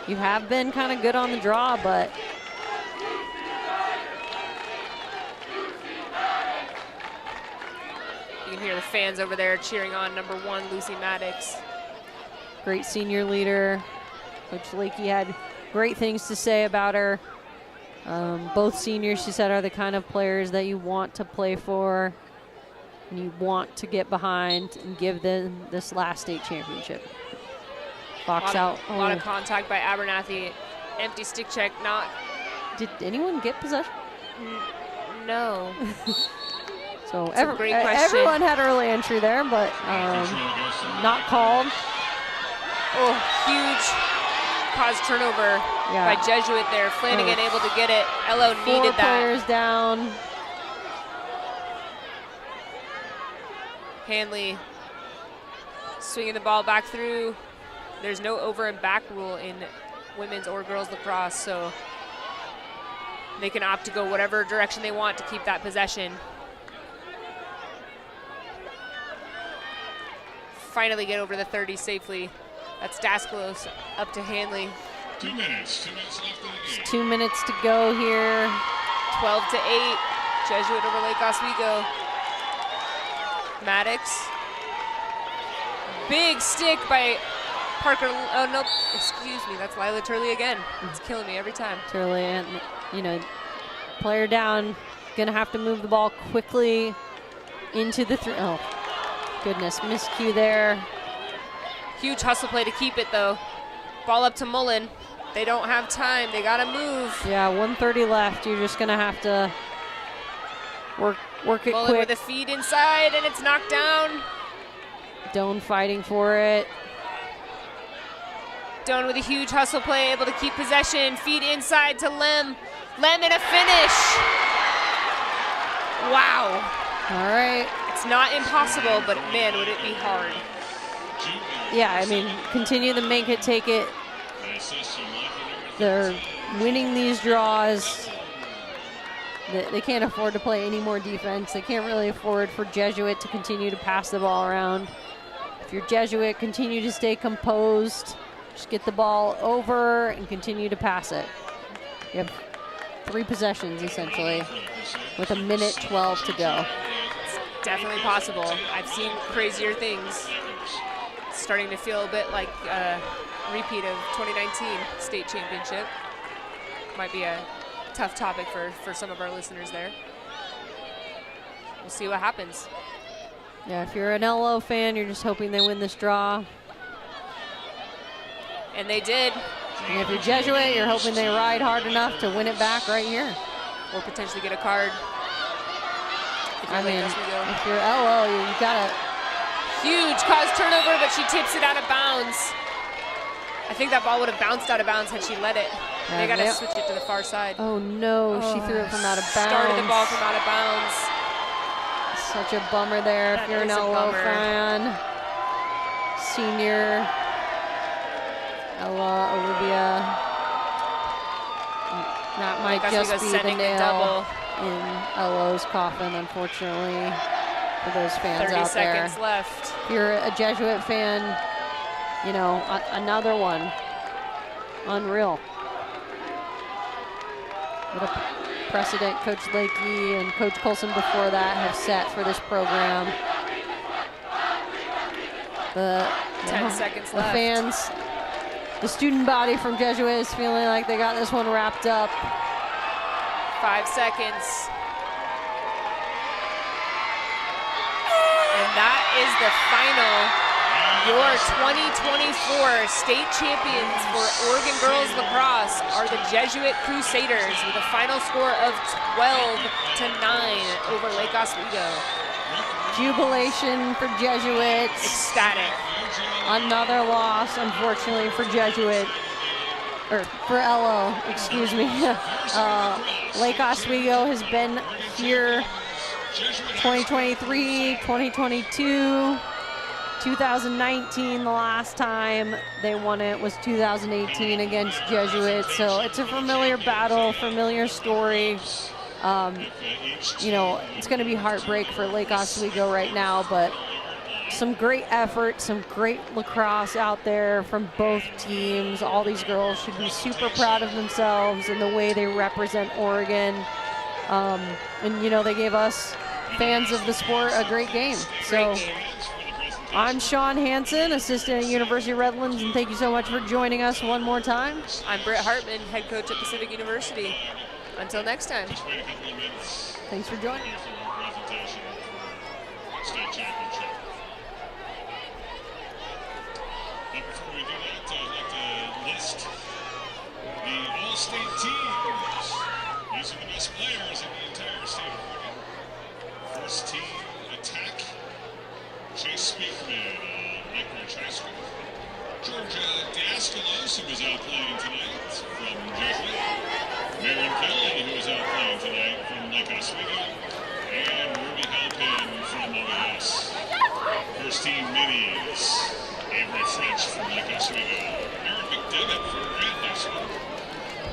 You have been kind of good on the draw, but you can hear the fans over there cheering on number 1, Lucy Maddox. Great senior leader. Coach Lakey had great things to say about her. Both seniors, she said, are the kind of players that you want to play for and you want to get behind and give them this last state championship. Box out. A lot of contact by Abernathy. Empty stick check, not. Did anyone get possession? No. So great question. everyone had early entry there, but not called. Oh, huge caused turnover by Jesuit there. Flanagan able to get it. LO needed that. 4 players down. Hanley swinging the ball back through. There's no over and back rule in women's or girls lacrosse, so they can opt to go whatever direction they want to keep that possession. Finally get over the 30 safely. That's Dasklos up to Hanley. 2 minutes. 2 minutes left in the game. 2 minutes to go here. 12 to 8. Jesuit over Lake Oswego. Maddox. Big stick by Parker. Oh, nope. Excuse me. That's Lila Turley again. It's killing me every time. Turley, and you know, player down. Gonna have to move the ball quickly into the oh, goodness. Miscue there. Huge hustle play to keep it, though. Ball up to Mullen. They don't have time. They got to move. Yeah, 1:30 left. You're just going to have to work it Mullen quick. with a feed inside, and it's knocked down. Doan fighting for it. Doan with a huge hustle play, able to keep possession. Feed inside to Lem. Lem in a finish. Wow. All right. It's not impossible, but man, would it be hard. Yeah, I mean, continue to make it, take it. They're winning these draws. They can't afford to play any more defense. They can't really afford for Jesuit to continue to pass the ball around. If you're Jesuit, continue to stay composed. Just get the ball over and continue to pass it. You have 3 possessions, essentially, with 1:12 to go. It's definitely possible. I've seen crazier things. Starting to feel a bit like a repeat of 2019 state championship. Might be a tough topic for some of our listeners there. We'll see what happens. Yeah, if you're an LO fan, you're just hoping they win this draw. And they did. And if you're Jesuit, you're hoping they ride hard enough to win it back right here. Or potentially get a card. I mean, if you're LO, you gotta. Huge caused turnover, but she tips it out of bounds. I think that ball would have bounced out of bounds had she let it. Yeah, they got to switch it to the far side. Oh no, she threw it from out of bounds. Started the ball from out of bounds. Such a bummer there if you're an LO fan. Senior Ella Olivia. That might just be the nail in LO's coffin, unfortunately, for those fans out there. 30 seconds left. If you're a Jesuit fan, you know, another one. Unreal. What a precedent Coach Lakey and Coach Colson before that have set for this program. 10 seconds the left. Fans, the student body from Jesuit is feeling like they got this one wrapped up. 5 seconds. And that is the final. Your 2024 state champions for Oregon girls lacrosse are the Jesuit Crusaders with a final score of 12-9 over Lake Oswego. Jubilation for Jesuits. Ecstatic. Another loss, unfortunately, for Jesuit. Or for LO, excuse me. Lake Oswego has been here 2023, 2022, 2019, the last time they won it was 2018 against Jesuit. So it's a familiar battle, familiar story. You know, it's going to be heartbreak for Lake Oswego right now, but some great effort, some great lacrosse out there from both teams. All these girls should be super proud of themselves and the way they represent Oregon. And, you know, they gave us, fans of the sport, a great game. So I'm Sean Hansen, assistant at University of Redlands, and thank you so much for joining us one more time. I'm Britt Hartmann, head coach at Pacific University. Until next time. Thanks for joining us. State championship. But before we do that, I'd like to list the all-state teams. These are the best players in the entire state of Oregon. First team attack. Chase Speakman, Lacrosse High School. Georgia Daskalos, who was out playing tonight from Jesuit. Maren Kelly, who was out playing tonight from Lake Oswego. And Ruby Halpin from OGLA. First team minis. Avery French from Lake Oswego. Aaron McDevitt from Grant High School.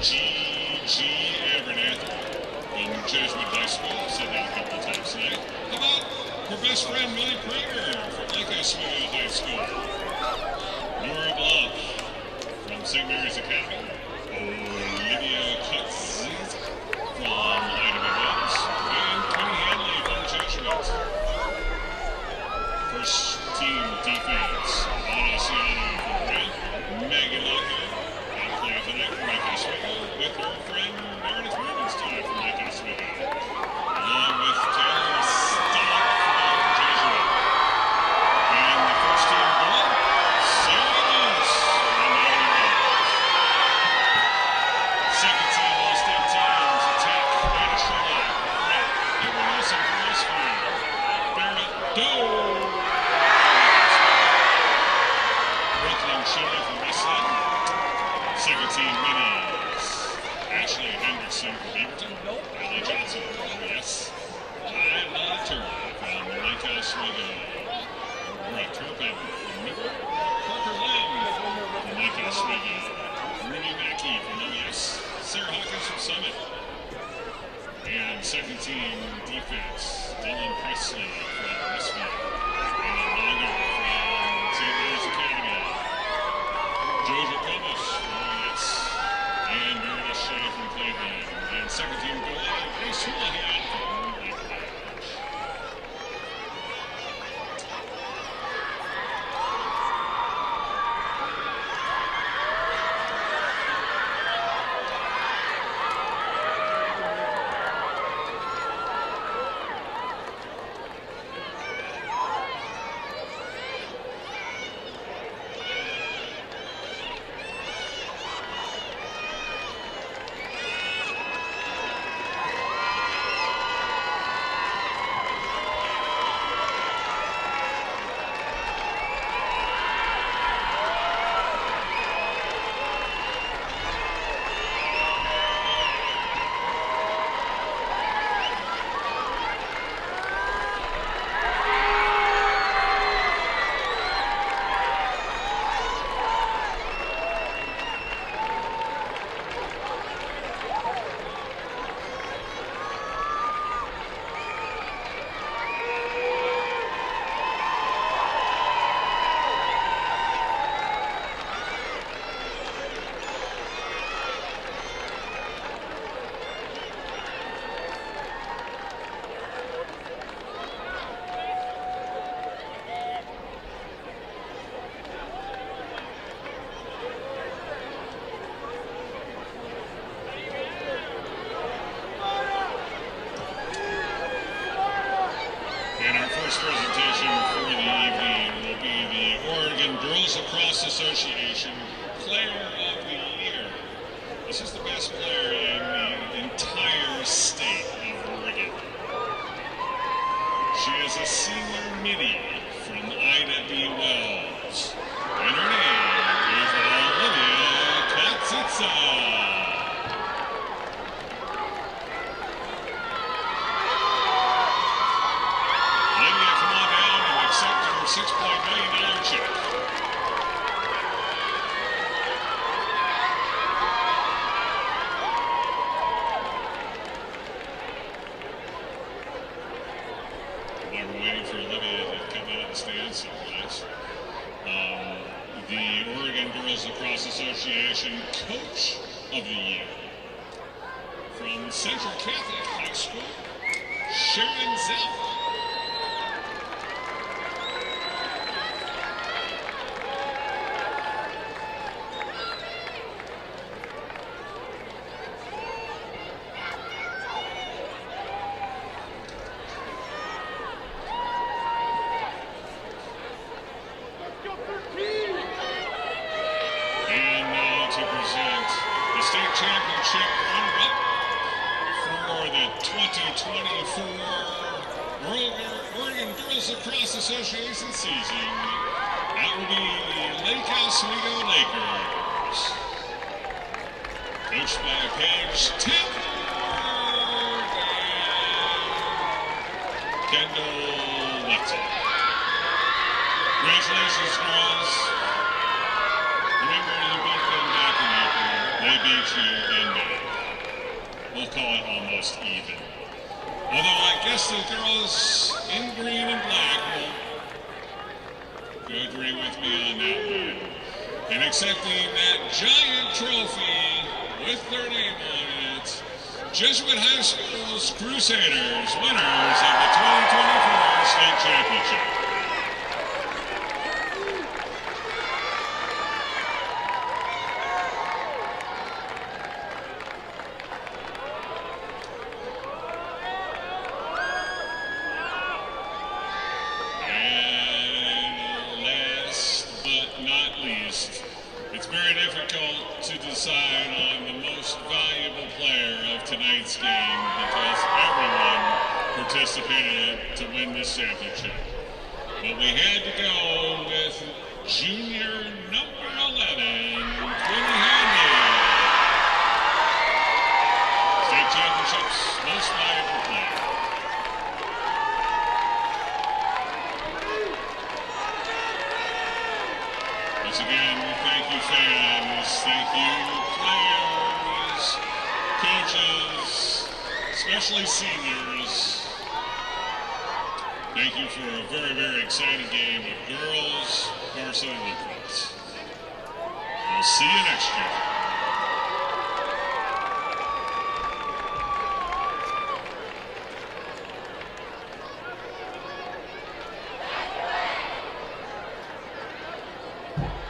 G.G. Abernathy from Jesuit High School. Said that a couple of times tonight. How about her best friend, Millie Prager from Lake Oswego High School. Nora Bluff from St. Mary's Academy. Olivia Cutts from Idaho Hills. And Connie Hanley from Jesuit. First team defense. Anna Ciano from Britt. Megan Lockett out playing tonight from Lake Oswego with her friend Meredith Rubenstein from Lake Oswego. Along with Taylor Stock from Jesuit. And the first team goal, Sarah Lewis from Idaho. Second team all-state teams attack Anna Sherlock, Britt, Amber Wilson from Oswego, Barrett Doe, Brooklyn Schiller from Westland. Second team minis, Ashley Hendrickson from Beaverton, Allie Johnson from OES, Iowa Turner from Lake Oswego, Brett Turpin from River, Parker Lim from Lake Oswego, Ruby Mackey from OES, Sarah Hawkins from Summit. And second team defense, Dylan Presley from Westfield, Anna Longer from St. Mary's Academy, Jojo Cobus from OES, and Meredith Shea from Cleveland. And second team goalie, Grace Houlihan from Lake Lodge. First presentation for the evening will be the Oregon Girls Lacrosse Association Player of the Year. This is the best player in the entire state of Oregon. She is a senior midi from Ida B. Wells, and her name is Olivia Katsitsa. $6.9 million check. While we're waiting for Olivia to come out of the stands someplace, the Oregon Girls Lacrosse Association Coach of the Year from Central Catholic High School, Sharon Zell. Championship runner-up for the 2024 Oregon Girls Lacrosse Association season. That will be the Lake Oswego Lakers. Coached by Paige Taylor and Kendall Watson. Congratulations, girls. Remember, you beat them back in April. They beat you in May. We'll call it almost even. Although I guess the girls in green and black will agree with me on that one. And accepting that giant trophy with their name on it, Jesuit High School's Crusaders, winners of the 2024 state championship. It's very difficult to decide on the most valuable player of tonight's game because everyone participated to win this championship. But we had to go with junior number 11, Quinn Handy. State championship's most valuable player. Once again, thank you fans, thank you players, coaches, especially seniors. Thank you for a very, very exciting game of girls varsity lacrosse. We'll see you next year. Thank you.